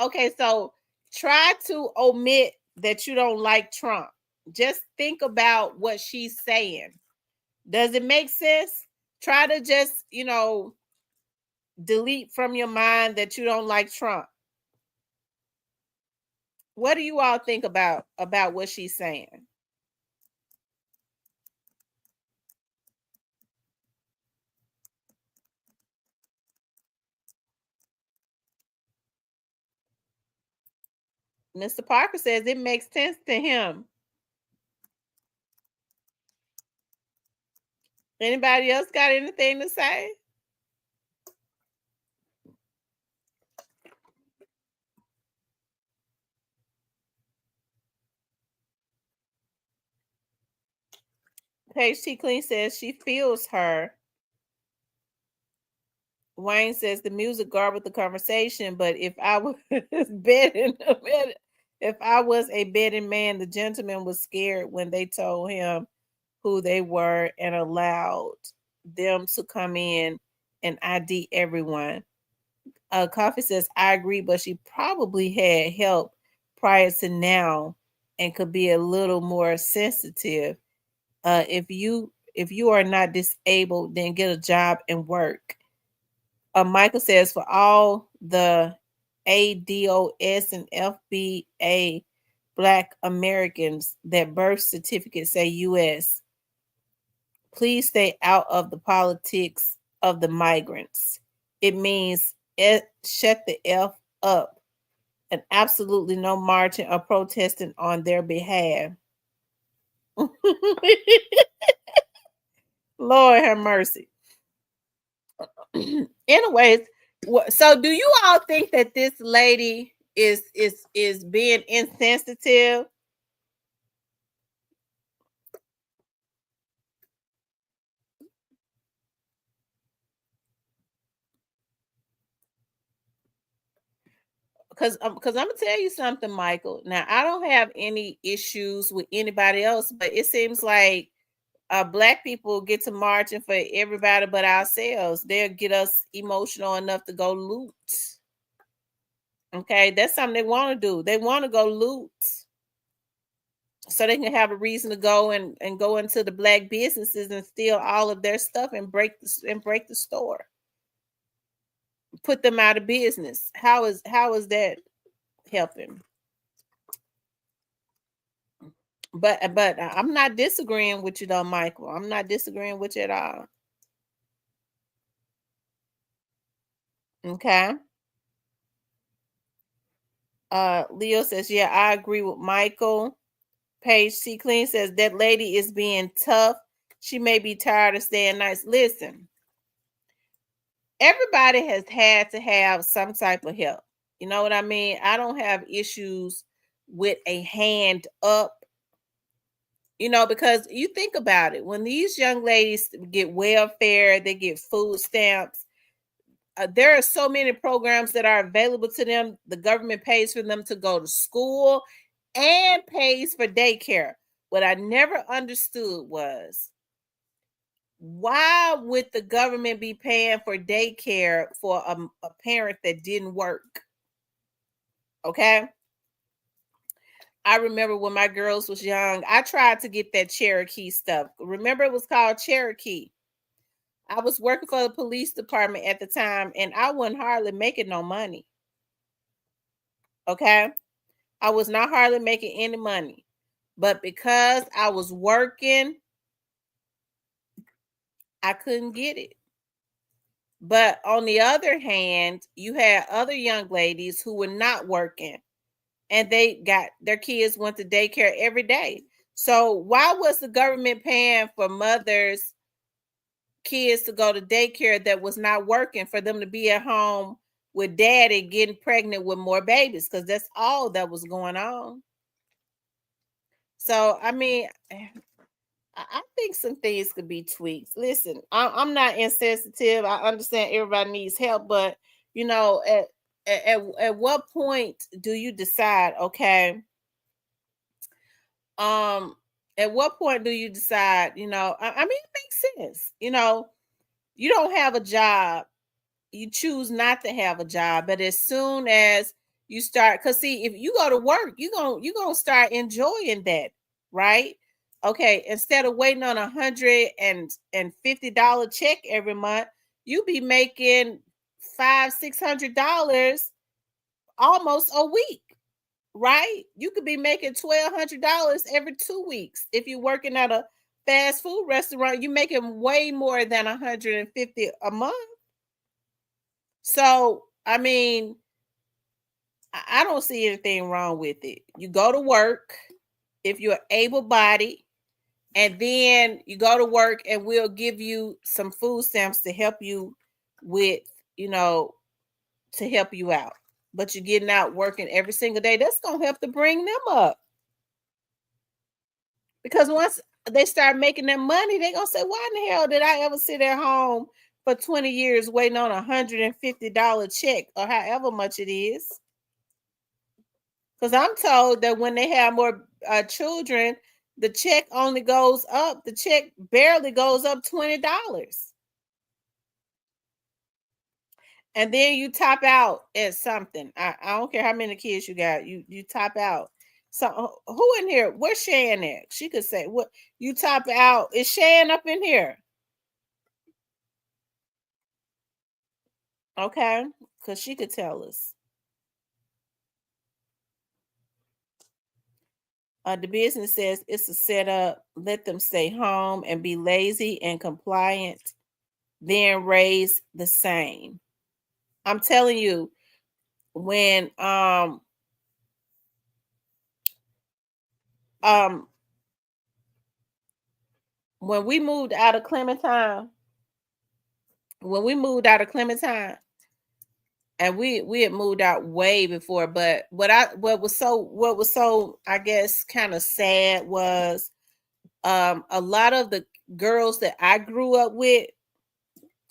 okay, so try to omit that you don't like Trump. Just think about what she's saying. Does it make sense? Try to just, delete from your mind that you don't like Trump. What do you all think about what she's saying? Mr. Parker says it makes sense to him. Anybody else got anything to say? Paige T. Clean says she feels her. Wayne says the music garbled the conversation, but if I was betting, if I was a betting man, the gentleman was scared when they told him who they were and allowed them to come in and ID everyone. Coffee says, I agree, but she probably had help prior to now and could be a little more sensitive. If you are not disabled, then get a job and work. Michael says for all the ADOS and FBA Black Americans that birth certificates say U.S., please stay out of the politics of the migrants. It means shut the F up and absolutely no marching or protesting on their behalf. Lord have mercy. Anyways, so do you all think that this lady is being insensitive? Because I'm gonna tell you something, Michael. Now I don't have any issues with anybody else, but it seems like Black people get to marching for everybody but ourselves. They'll get us emotional enough to go loot. Okay, that's something they want to do. They want to go loot so they can have a reason to go and go into the Black businesses and steal all of their stuff and break the store, put them out of business. How is that helping? But I'm not disagreeing with you though, Michael. I'm not disagreeing with you at all. Okay. Leo says, yeah, I agree with Michael. Paige C. Clean says that lady is being tough. She may be tired of staying nice. Listen, everybody has had to have some type of help. You know what I mean? I don't have issues with a hand up. You know, because you think about it, when these young ladies get welfare, they get food stamps. There are so many programs that are available to them. The government pays for them to go to school and pays for daycare. What I never understood was, why would the government be paying for daycare for a parent that didn't work? Okay. I remember when my girls was young, I tried to get that Cherokee stuff. Remember, it was called Cherokee. I was working for the police department at the time, and I wasn't hardly making no money. Okay. I was not hardly making any money. But because I was working, I couldn't get it. But on the other hand, you had other young ladies who were not working, and they got their kids went to daycare every day. So why was the government paying for mothers' kids to go to daycare that was not working, for them to be at home with daddy getting pregnant with more babies? Because that's all that was going on. So I mean, I think some things could be tweaked. Listen, I'm not insensitive. I understand everybody needs help, but you know, at what point do you decide, okay, at what point do you decide, you know, I mean, it makes sense. You know, you don't have a job, you choose not to have a job, but as soon as you start, because see, if you go to work, you're gonna start enjoying that, right? Okay, instead of waiting on $150 check every month, you be making $500-600 almost a week, right? You could be making $1,200 every 2 weeks. If you're working at a fast food restaurant, you're making way more than $150 a month. So, I mean, I don't see anything wrong with it. You go to work if you're able-bodied, and then you go to work and we'll give you some food stamps to help you with, you know, to help you out. But you're getting out working every single day. That's going to help to bring them up. Because once they start making their money, they're going to say, why in the hell did I ever sit at home for 20 years waiting on $150 check or however much it is? Because I'm told that when they have more children, the check only goes up. The check barely goes up $20. And then you top out at something. I don't care how many kids you got. You top out. So who in here? Where's Shan at? She could say, what you top out. Is Shan up in here? Okay, because she could tell us. The business says it's a setup. Let them stay home and be lazy and compliant, then raise the same. I'm telling you, when um when we moved out of Clementine, and we had moved out way before, but what was so I guess kind of sad was a lot of the girls that I grew up with,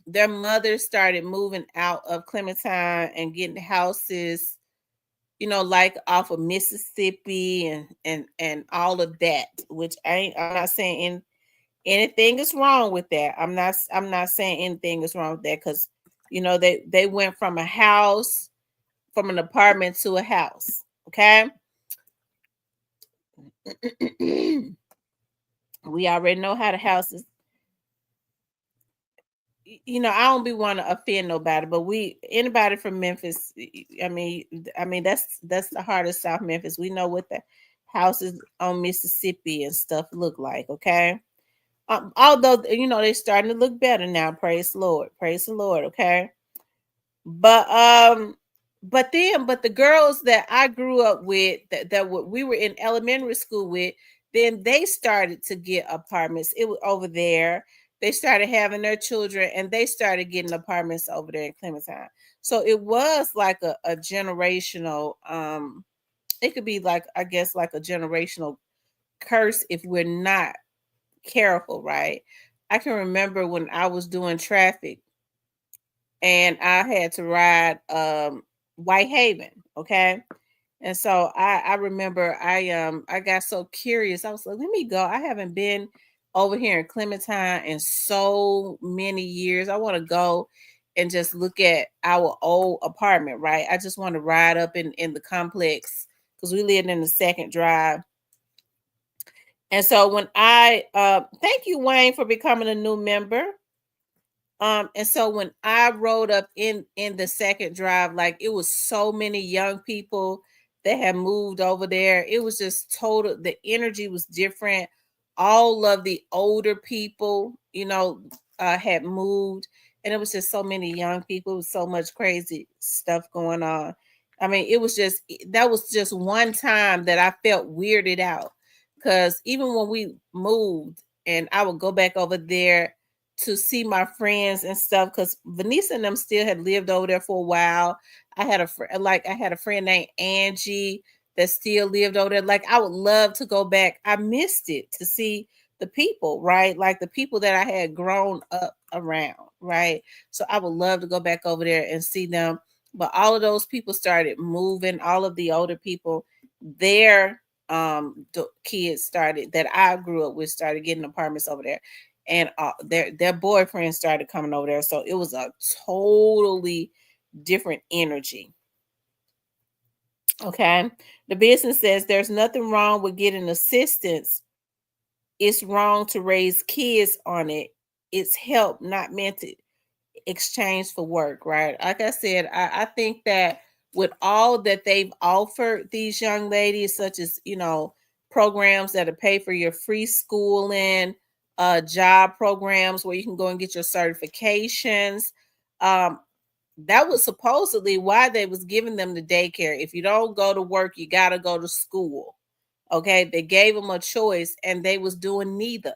their mothers started moving out of Clementine and getting houses, like off of Mississippi and all of that, which I'm not saying anything is wrong with that. I'm not saying anything is wrong with that, because they went from an apartment to a house. Okay. We already know how the houses, I don't be want to offend nobody, but anybody from Memphis, I mean that's the heart of South Memphis. We know what the houses on Mississippi and stuff look like. Okay. Although they're starting to look better now. Praise the Lord. Okay. But the girls that I grew up with, that we were in elementary school with, then they started to get apartments. It was over there. They started having their children, and they started getting apartments over there in Clementine. So it was like a generational. It could be like, I guess, like a generational curse if we're not careful, right? I can remember when I was doing traffic and I had to ride Whitehaven, okay? And so I remember I got so curious. I was like, let me go. I haven't been over here in Clementine in so many years. I want to go and just look at our old apartment, right? I just want to ride up in the complex because we lived in the second drive. And so when thank you, Wayne, for becoming a new member. And so when I rode up in the second drive, like, it was so many young people that had moved over there. It was just total, the energy was different. All of the older people, had moved, and it was just so many young people. It was so much crazy stuff going on. I mean, that was just one time that I felt weirded out, because even when we moved and I would go back over there to see my friends and stuff, because Vanessa and them still had lived over there for a while. I had a friend named Angie that still lived over there. Like, I would love to go back. I missed it, to see the people, right? Like the people that I had grown up around, right? So I would love to go back over there and see them. But all of those people started moving. All of the older people, their the kids started, that I grew up with, started getting apartments over there, and their boyfriends started coming over there. So it was a totally different energy. Okay. The business says there's nothing wrong with getting assistance. It's wrong to raise kids on it. It's help, not meant to exchange for work, right? Like I said, I think that with all that they've offered these young ladies, such as, programs that pay for your free schooling, job programs where you can go and get your certifications. That was supposedly why they was giving them the daycare. If you don't go to work, you got to go to school. Okay. They gave them a choice, and they was doing neither.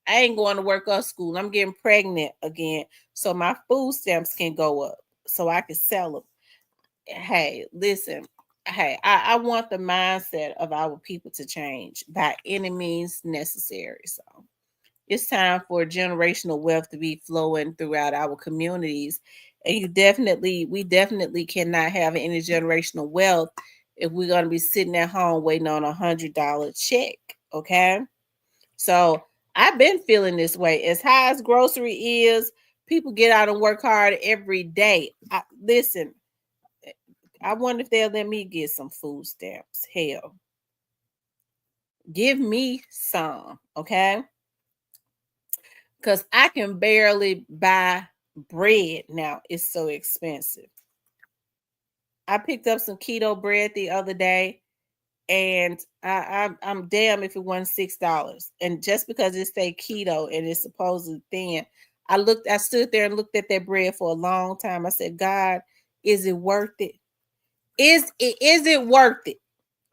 I ain't going to work or school. I'm getting pregnant again, so my food stamps can go up so I can sell them. Hey, listen. Hey, I want the mindset of our people to change by any means necessary. So it's time for generational wealth to be flowing throughout our communities. And we definitely cannot have any generational wealth if we're going to be sitting at home waiting on $100 check. Okay. So I've been feeling this way. As high as grocery is, people get out and work hard every day. Listen, I wonder if they'll let me get some food stamps. Hell, give me some, okay? Because I can barely buy bread now is so expensive. I picked up some keto bread the other day, and I'm damn if it wasn't $6. And just because it say keto and it's supposedly thin, I stood there and looked at that bread for a long time. I said, God, is it worth it? Is it worth it?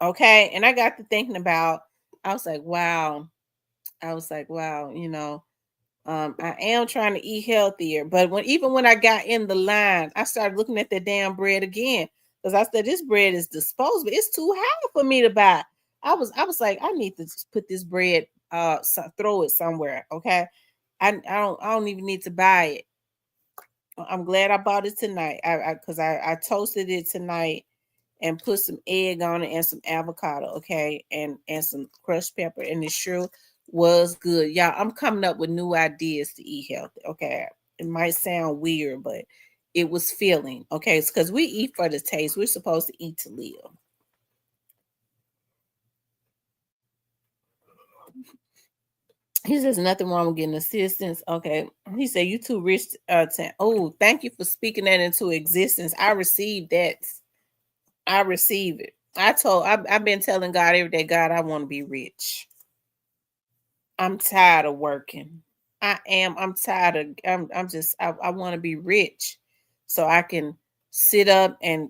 Okay. And I got to thinking about, I was like, wow, I am trying to eat healthier. But even when I got in the line, I started looking at the damn bread again. Because I said, this bread is disposable. It's too high for me to buy. I was like, I need to just put this bread, throw it somewhere. Okay. I don't even need to buy it. I'm glad I bought it tonight. I toasted it tonight and put some egg on it and some avocado, okay, and some crushed pepper, and it sure was good. Y'all, I'm coming up with new ideas to eat healthy, okay? It might sound weird, but it was filling, okay? It's because we eat for the taste. We're supposed to eat to live. He says nothing wrong with getting assistance. Okay. He said, you too rich. Oh, thank you for speaking that into existence. I received that. I receive it. I've been telling God every day, God, I want to be rich. I'm tired of working. I'm tired of, I want to be rich so I can sit up and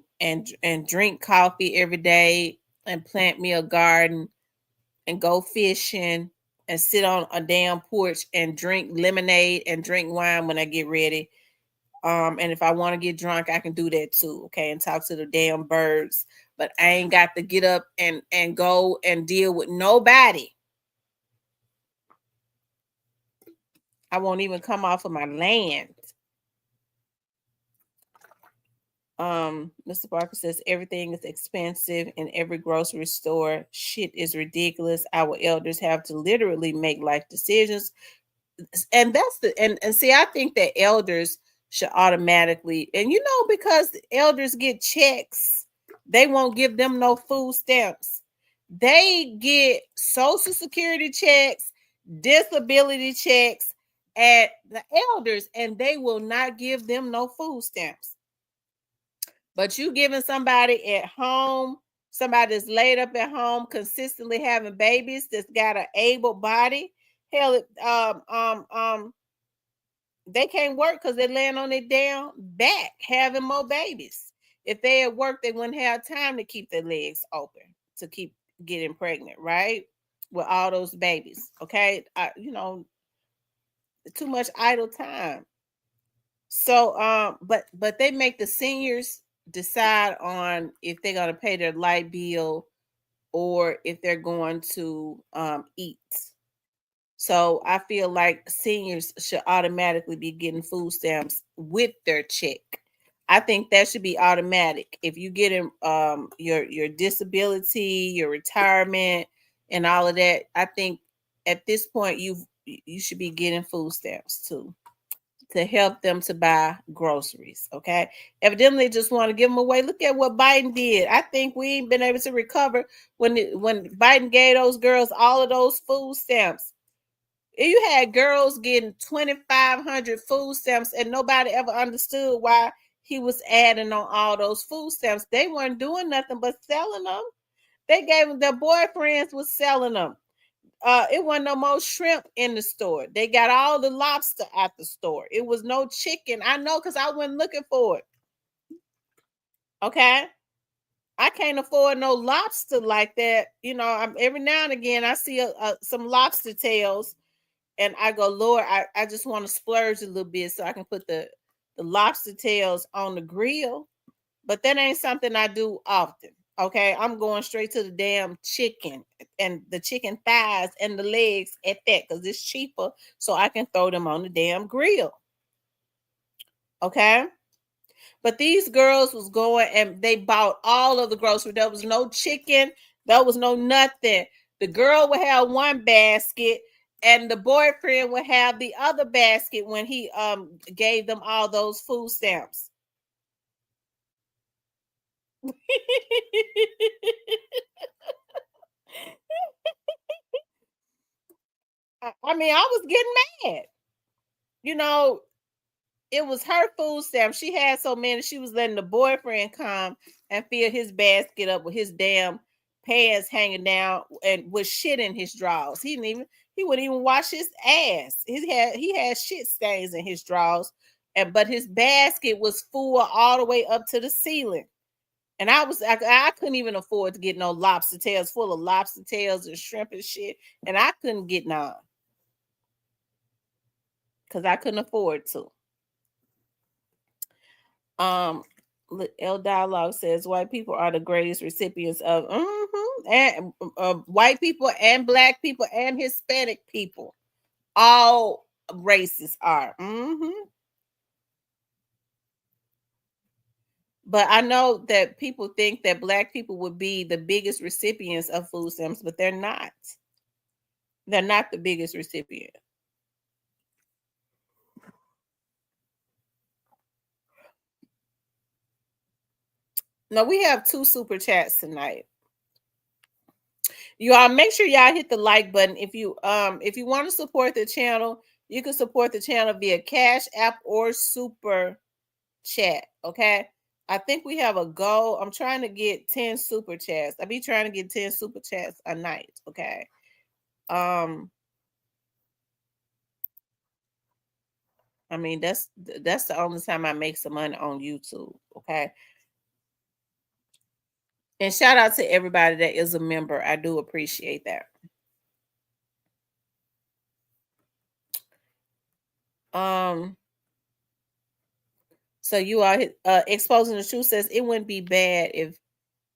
drink coffee every day and plant me a garden and go fishing and sit on a damn porch and drink lemonade and drink wine when I get ready. And if I want to get drunk, I can do that too. Okay. And talk to the damn birds. But I ain't got to get up and go and deal with nobody. I won't even come off of my land. Mr. Barker says everything is expensive in every grocery store. Shit is ridiculous. Our elders have to literally make life decisions. And that's and see, I think that elders should automatically, and because the elders get checks, they won't give them no food stamps. They get social security checks, disability checks at the elders, and they will not give them no food stamps. But you giving somebody at home, somebody that's laid up at home, consistently having babies, that's got an able body, hell, they can't work because they're laying on their damn back having more babies. If they at work, they wouldn't have time to keep their legs open to keep getting pregnant, right? With all those babies, okay? Too much idle time. So, but they make the seniors decide on if they're going to pay their light bill or if they're going to eat. So I feel like seniors should automatically be getting food stamps with their check. I think that should be automatic. If you get your disability, your retirement, and all of that, I think at this point you should be getting food stamps too, to help them to buy groceries. Okay. Evidently they just want to give them away. Look at what Biden did. I think we ain't been able to recover when Biden gave those girls all of those food stamps. You had girls getting 2,500 food stamps and nobody ever understood why he was adding on all those food stamps. They weren't doing nothing but selling them. They gave them, their boyfriends was selling them. It wasn't no more shrimp in the store. They got all the lobster at the store. It was no chicken. I know because I went looking for it. Okay. I can't afford no lobster like that. Every now and again I see some lobster tails and I go, Lord, I just want to splurge a little bit so I can put the lobster tails on the grill. But that ain't something I do often. Okay, I'm going straight to the damn chicken and the chicken thighs and the legs at that because it's cheaper, so I can throw them on the damn grill. Okay, but these girls was going and they bought all of the groceries. There was no chicken, there was no nothing. The girl would have one basket and the boyfriend would have the other basket when he gave them all those food stamps. I mean, I was getting mad. it was her food stamps. She had so many, she was letting the boyfriend come and fill his basket up with his damn pants hanging down and with shit in his drawers. He wouldn't even wash his ass. He had shit stains in his drawers, but his basket was full all the way up to the ceiling. And I couldn't even afford to get no lobster tails, full of lobster tails and shrimp and shit. And I couldn't get none because I couldn't afford to. L Dialogue says white people are the greatest recipients of and white people and black people and Hispanic people. All races are. But I know that people think that black people would be the biggest recipients of food stamps, but they're not. They're not the biggest recipient. No, we have 2 super chats tonight. You all make sure y'all hit the like button. If you want to support the channel, you can support the channel via Cash App or Super Chat. Okay. I think we have a goal. I'm trying to get 10 super chats. I be trying to get 10 super chats a night. Okay. I mean, that's the only time I make some money on YouTube. Okay. And shout out to everybody that is a member. I do appreciate that. So you are exposing the truth says it wouldn't be bad if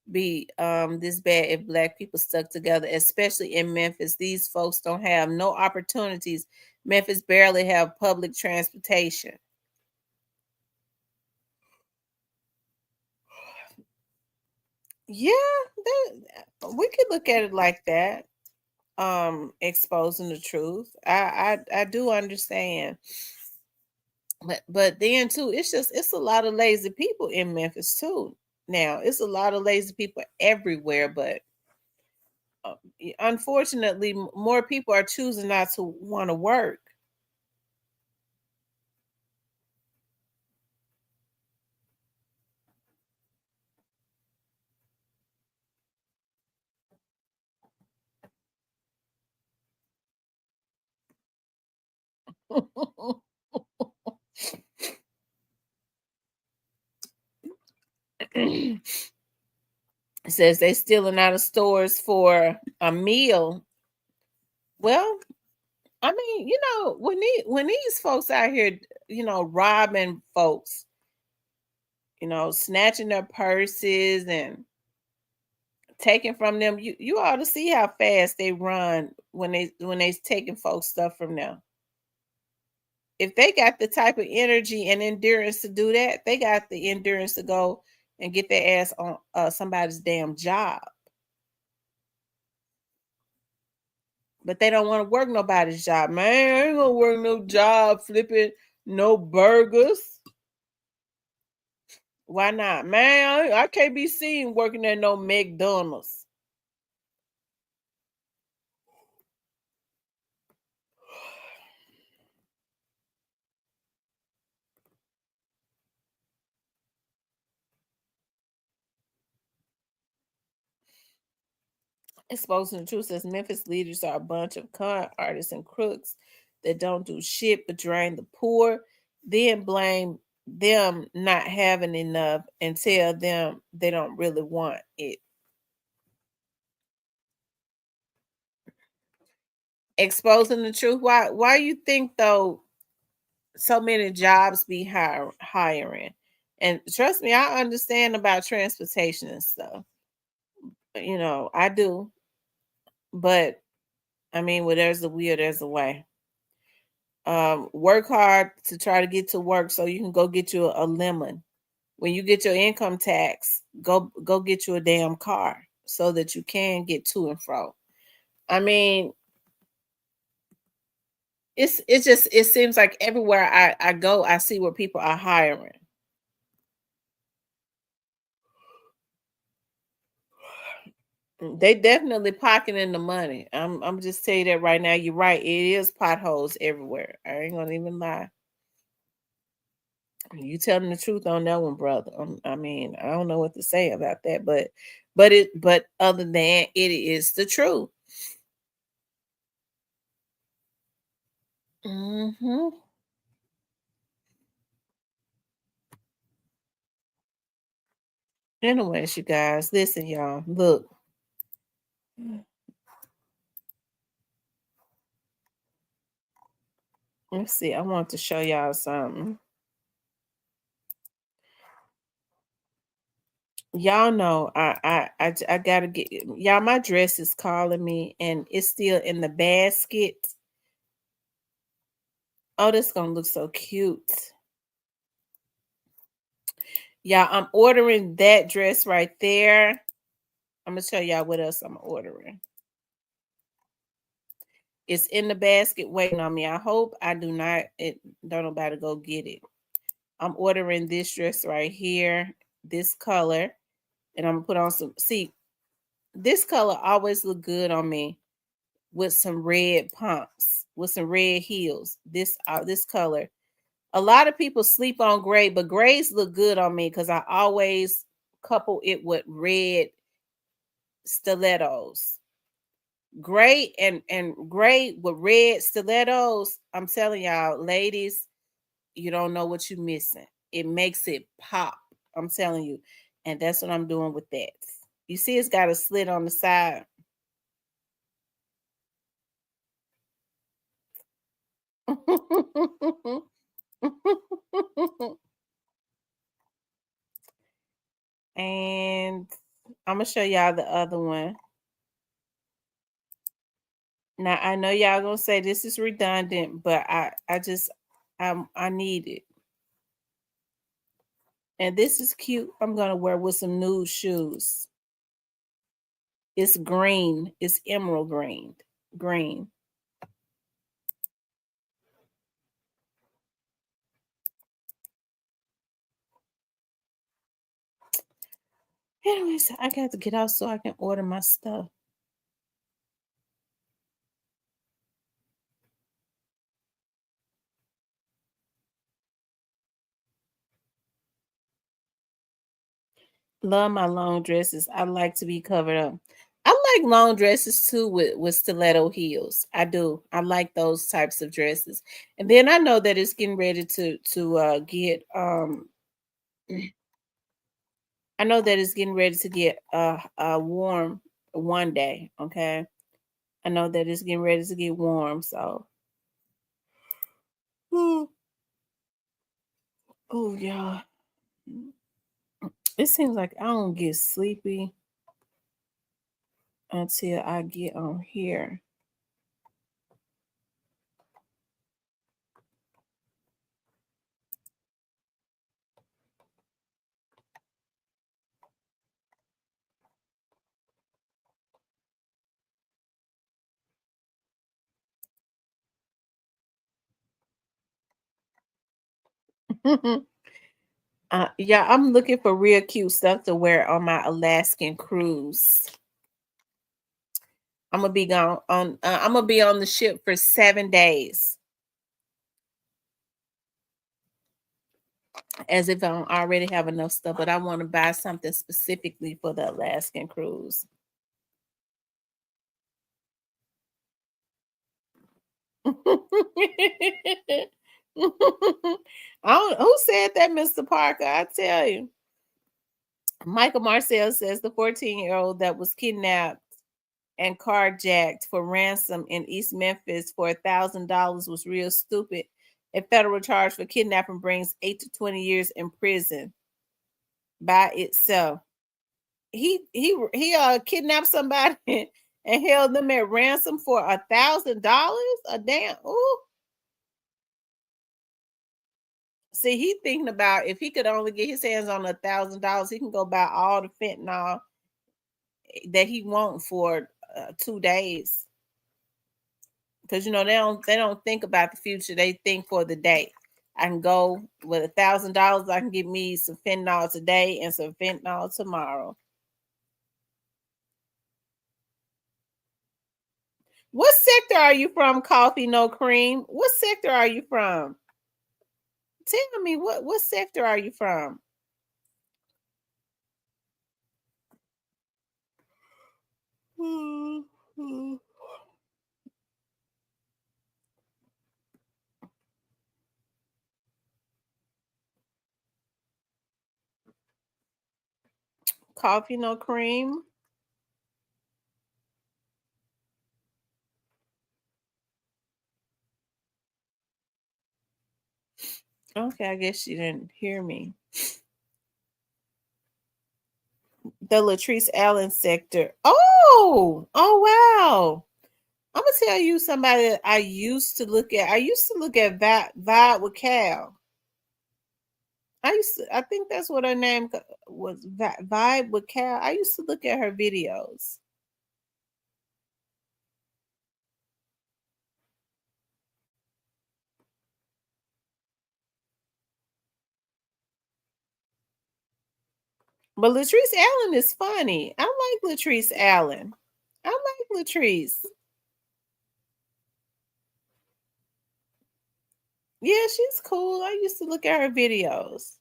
this bad if black people stuck together, especially in Memphis. These folks don't have no opportunities. Memphis barely have public transportation. Yeah, we could look at it like that. Exposing the truth. I do understand. But then too, it's a lot of lazy people in Memphis too. Now, it's a lot of lazy people everywhere, but unfortunately, more people are choosing not to want to work. It says they stealing out of stores for a meal. Well, I mean, when these folks out here, robbing folks, snatching their purses and taking from them, you ought to see how fast they run when they taking folks stuff from them. If they got the type of energy and endurance to do that, they got the endurance to go and get their ass on somebody's damn job. But they don't want to work nobody's job. Man, I ain't gonna work no job flipping no burgers. Why not? Man, I can't be seen working at no McDonald's. Exposing the truth says Memphis leaders are a bunch of con artists and crooks that don't do shit but drain the poor, then blame them not having enough and tell them they don't really want it. Exposing the truth. Why you think though so many jobs be hiring? And trust me, I understand about transportation and stuff. I do. But I mean, where there's a will, there's a way. Work hard to try to get to work so you can go get you a lemon. When you get your income tax, go get you a damn car so that you can get to and fro. I mean, it seems like everywhere I go, I see where people are hiring. They definitely pocketing the money. I'm just telling you that right now. You're right. It is potholes everywhere. I ain't gonna even lie. You telling the truth on that one, brother. I mean, I don't know what to say about that, but other than it is the truth. Mm-hmm. Anyways, you guys, listen, y'all. Look. Let's see. I want to show y'all something. Y'all know I gotta get y'all. My dress is calling me, and it's still in the basket. Oh, this gonna look so cute. Yeah, I'm ordering that dress right there. I'm gonna show y'all what else I'm ordering. It's in the basket waiting on me. I hope I do not. Don't nobody go get it. I'm ordering this dress right here, this color, and I'm gonna put on some. See, this color always look good on me with some red pumps, with some red heels. This color. A lot of people sleep on gray, but grays look good on me because I always couple it with red stilettos. Gray and gray with red stilettos. I'm telling y'all, ladies, you don't know what you're missing. It makes it pop. I'm telling you. And that's what I'm doing with that. You see, it's got a slit on the side. And I'm gonna show y'all the other one. Now I know y'all gonna say this is redundant, but I need it. And this is cute. I'm gonna wear with some nude shoes. It's green. It's emerald green. Green. Anyways, I got to get out so I can order my stuff. Love my long dresses. I like to be covered up. I like long dresses too with stiletto heels. I do. I like those types of dresses. And then I know that it's getting ready to get I know that it's getting ready to get warm one day, okay? I know that it's getting ready to get warm, so oh yeah. It seems like I don't get sleepy until I get on here. Yeah, I'm looking for real cute stuff to wear on my Alaskan cruise. I'm gonna be gone on. I'm gonna be on the ship for 7 days, as if I don't already have enough stuff. But I want to buy something specifically for the Alaskan cruise. Who said that, Mr. Parker? I tell you. Michael Marcel says the 14-year-old that was kidnapped and carjacked for ransom in East Memphis for $1,000 was real stupid. A federal charge for kidnapping brings 8 to 20 years in prison by itself. He kidnapped somebody and held them at ransom for $1,000. A damn. Ooh. See, he thinking about if he could only get his hands on $1,000, he can go buy all the fentanyl that he want for 2 days. Because they don't think about the future. They think for the day. I can go with $1,000. I can get me some fentanyl today and some fentanyl tomorrow. What sector are you from, Coffee No Cream? What sector are you from? Tell me what sector are you from? Coffee, no cream. Okay, I guess she didn't hear me. The Latrice Allen sector. Oh wow. I'm gonna tell you somebody that I used to look at. I used to look at Vibe with Cal. I think that's what her name was, Vibe with Cal. I used to look at her videos. But Latrice Allen is funny. I like Latrice Allen. I like Latrice. Yeah, she's cool. I used to look at her videos.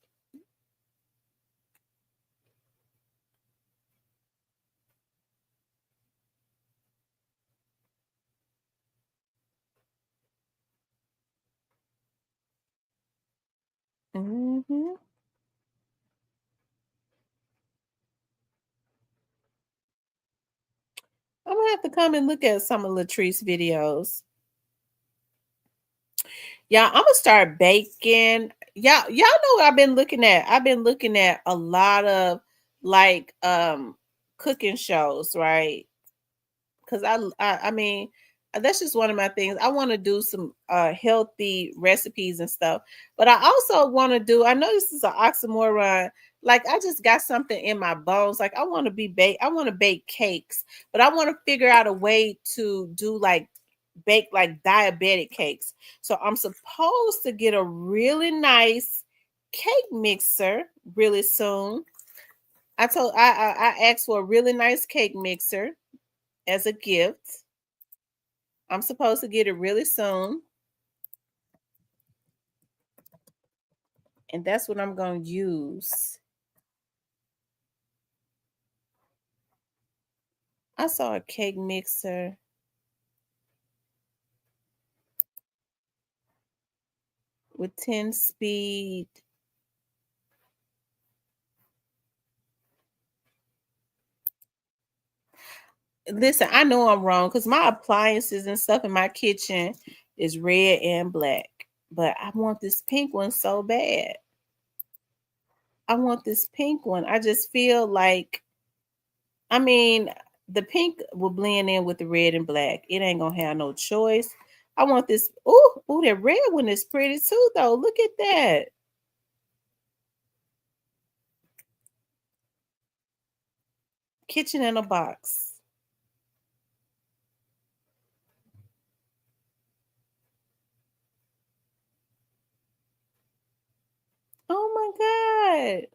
Mm-hmm. I'm gonna have to come and look at some of Latrice videos. Yeah, I'm gonna start baking. Y'all know what I've been looking at. I've been looking at a lot of like cooking shows, right? Because I mean that's just one of my things. I want to do some healthy recipes and stuff, but I also want to do. I know this is an oxymoron. Like I just got something in my bones. Like I want to be bake. I want to bake cakes, but I want to figure out a way to do like bake like diabetic cakes. So I'm supposed to get a really nice cake mixer really soon. I asked for a really nice cake mixer as a gift. I'm supposed to get it really soon. And that's what I'm going to use. I saw a cake mixer. With 10 speed. Listen, I know I'm wrong because my appliances and stuff in my kitchen is red and black. But I want this pink one so bad. I want this pink one. I just feel like, I mean, the pink will blend in with the red and black. It ain't gonna have no choice. I want this. Ooh, that red one is pretty too, though. Look at that. Kitchen in a box. Oh my God.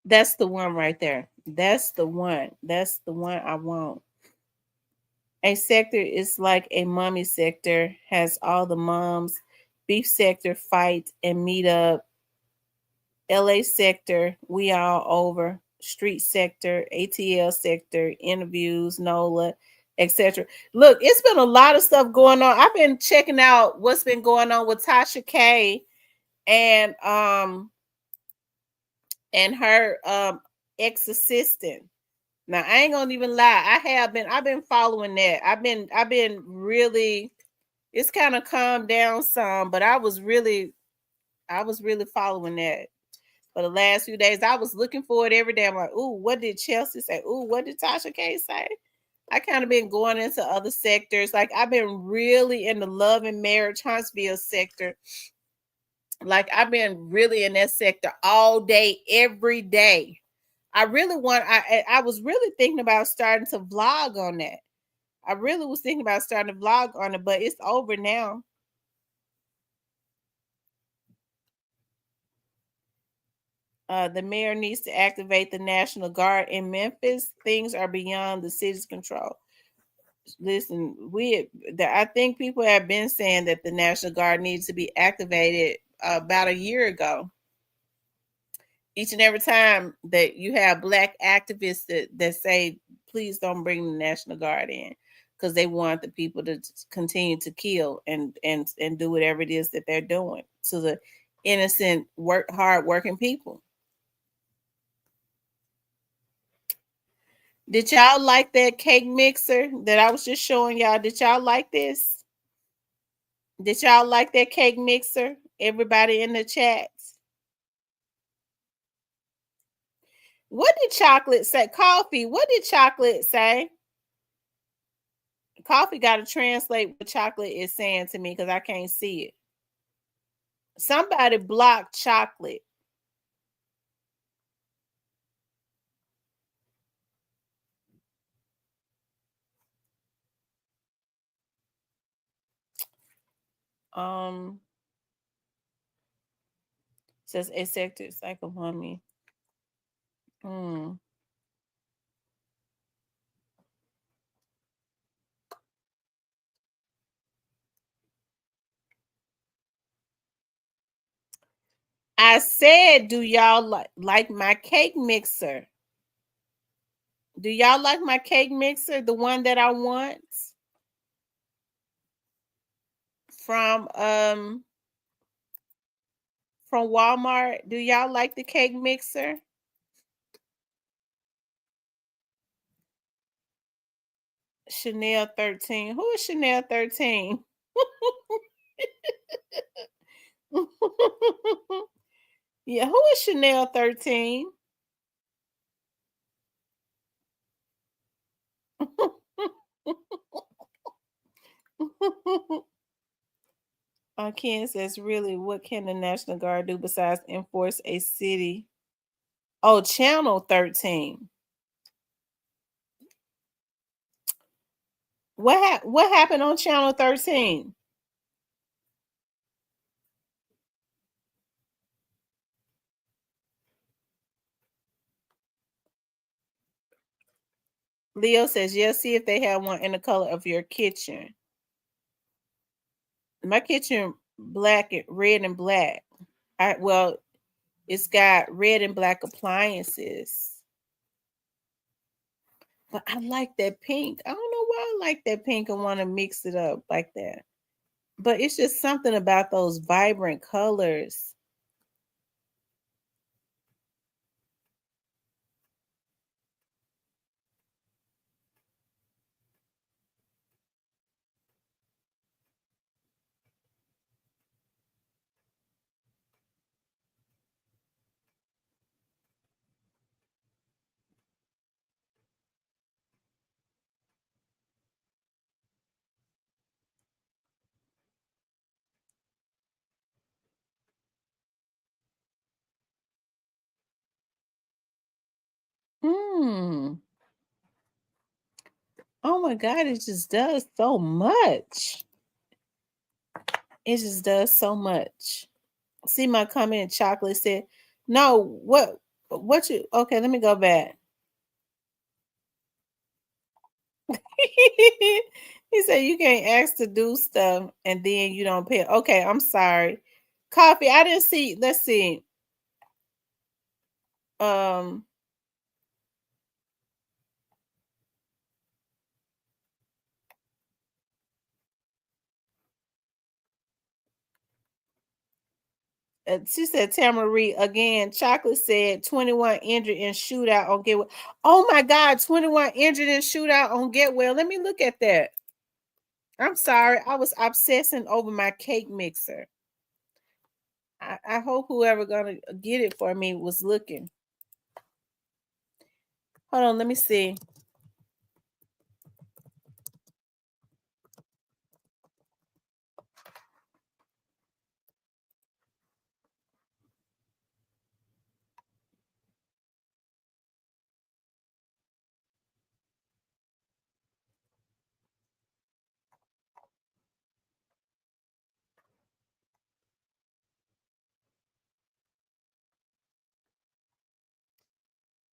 That's the one right there. That's the one. That's the one I want. A sector is like a mommy sector, has all the moms. Beef sector, fight and meet up. LA sector, we all over. Street sector, ATL sector, interviews, NOLA, etc. Look, it's been a lot of stuff going on. I've been checking out what's been going on with Tasha K and her ex-assistant. Now I ain't gonna even lie. I've been following that. I've been really, it's kind of calmed down some, but I was really following that for the last few days. I was looking for it every day. I'm like, ooh, what did Chelsea say? Ooh, what did Tasha K say? I kind of been going into other sectors. Like I've been really in the love and marriage Huntsville sector. Like I've been really in that sector all day, every day. I was really thinking about starting to vlog on that. I really was thinking about starting to vlog on it, but it's over now. The mayor needs to activate the National Guard in Memphis. Things are beyond the city's control. Listen, I think people have been saying that the National Guard needs to be activated about a year ago. Each and every time that you have Black activists that say, please don't bring the National Guard in, because they want the people to continue to kill and do whatever it is that they're doing to the innocent, hard working people. Did y'all like that cake mixer that I was just showing y'all? Did y'all like this? Did y'all like that cake mixer? Everybody in the chats. What did Chocolate say? Coffee, what did Chocolate say? Coffee got to translate what Chocolate is saying to me because I can't see it. Somebody blocked Chocolate. Says a sector cycle on me. I said, do y'all like my cake mixer? Do y'all like my cake mixer? The one that I want from Walmart. Do y'all like the cake mixer? Chanel 13. Who is Chanel 13? Yeah, who is Chanel 13? Ken says, really, what can the National Guard do besides enforce a city? Oh, Channel 13. What happened on Channel 13? Leo says, yes, see if they have one in the color of your kitchen. My kitchen, red and black. It's got red and black appliances. But I like that pink. I don't know why I like that pink and want to mix it up like that. But it's just something about those vibrant colors. Oh my God, it just does so much. It just does so much. See my comment, Chocolate said, no, what you, okay, let me go back. He said you can't ask to do stuff and then you don't pay. Okay, I'm sorry. Coffee, I didn't see, let's see. She said, Tamara again. Chocolate said 21 injured in shootout on Get Well. Oh my God, 21 injured in shootout on Get Well. Let me look at that. I'm sorry. I was obsessing over my cake mixer. I hope whoever gonna get it for me was looking. Hold on, let me see.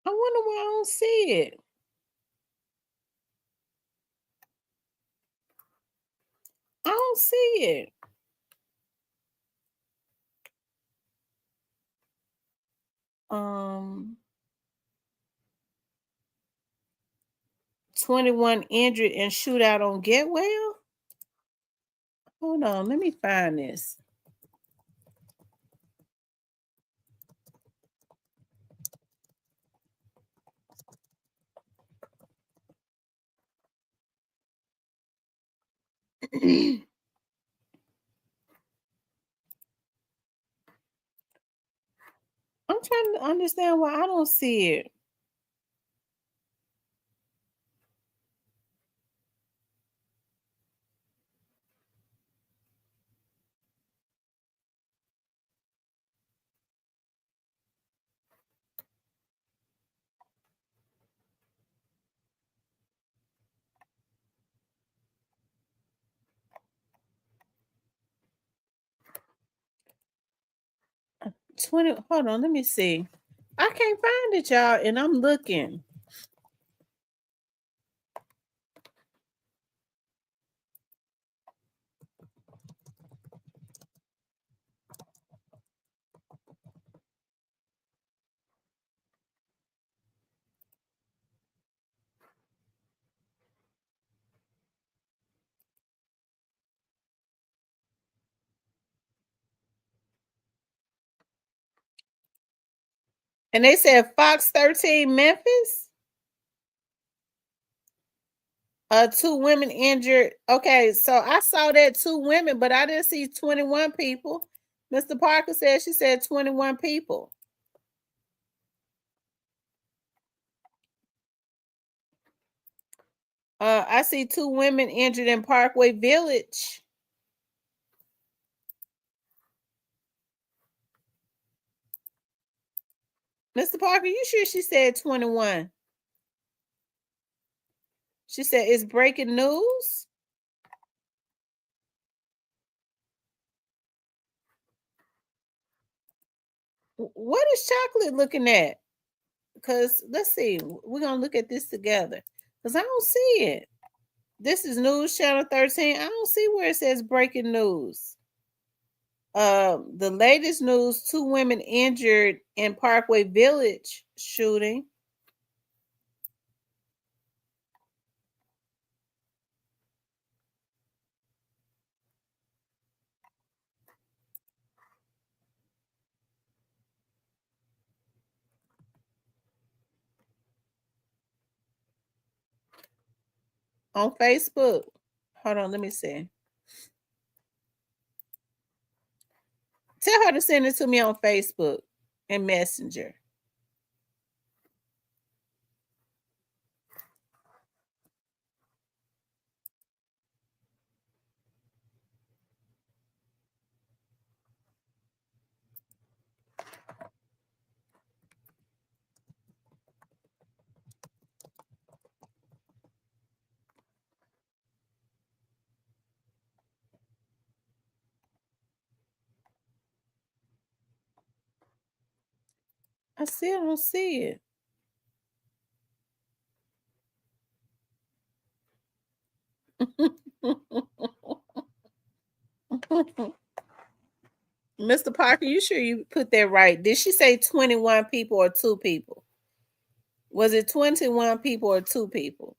I wonder why I don't see it. I don't see it. Um, 21 injured in shootout on Getwell. Hold on, let me find this. I'm trying to understand why I don't see it. Uh, 20, hold on, let me see. I can't find it, y'all, and I'm looking. And they said Fox 13 Memphis. 2 women injured. Okay, so I saw that 2 women, but I didn't see 21 people. Mr. Parker said she said 21 people. I see 2 women injured in Parkway Village. Mr. Parker, you sure she said 21? She said it's breaking news. What is Chocolate looking at? Because let's see, we're gonna look at this together. Because I don't see it. This is News Channel 13. I don't see where it says breaking news. The latest news: 2 women injured in Parkway Village shooting. On Facebook. Hold on, let me see. Tell her to send it to me on Facebook and Messenger. I still don't see it. Mr. Parker, you sure you put that right? Did she say 21 people or 2 people? Was it 21 people or 2 people?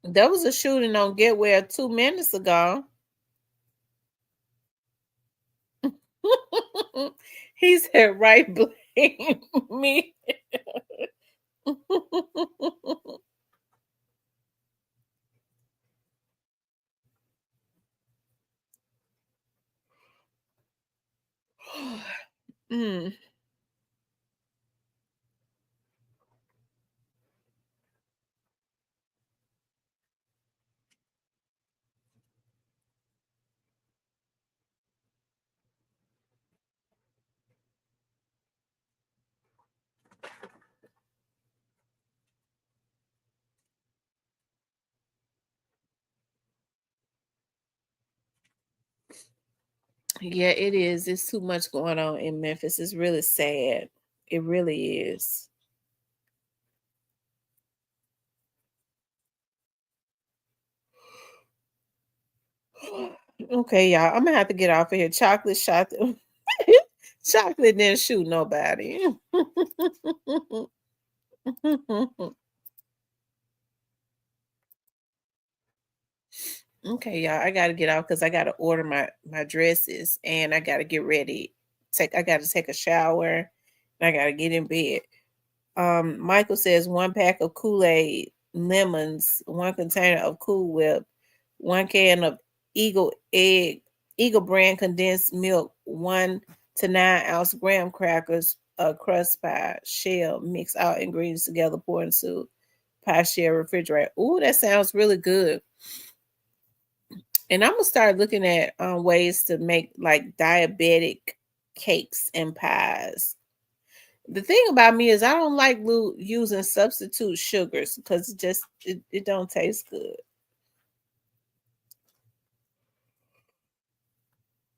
There was a shooting on Getwell 2 minutes ago. He said, right, blame me. mm. Yeah, it is. It's too much going on in Memphis. It's really sad. It really is. Okay, y'all. I'm gonna have to get off of here. Chocolate shot. Chocolate didn't shoot nobody. Okay, y'all. I gotta get off because I gotta order my dresses and I gotta get ready. I gotta take a shower and I gotta get in bed. Michael says 1 pack of Kool-Aid, lemons, 1 container of Cool Whip, 1 can of Eagle brand condensed milk, 1 to 9 ounce graham crackers, a crust pie shell, mix all ingredients together, pour into pie shell, refrigerate. Ooh, that sounds really good. And I'm gonna start looking at ways to make like diabetic cakes and pies. The thing about me is I don't like using substitute sugars because it don't taste good.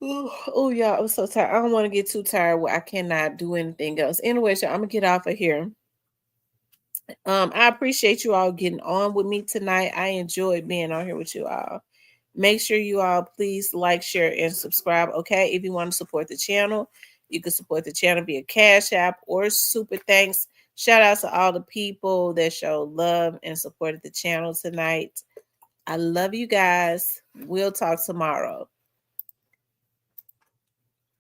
Oh, y'all, I'm so tired. I don't want to get too tired where I cannot do anything else. Anyway, so I'm gonna get off of here. I appreciate you all getting on with me tonight. I enjoyed being on here with you all. Make sure you all please like, share, and subscribe. Okay, if you want to support the channel, you can support the channel via Cash App or Super Thanks. Shout out to all the people that showed love and supported the channel tonight. I love you guys. We'll talk tomorrow.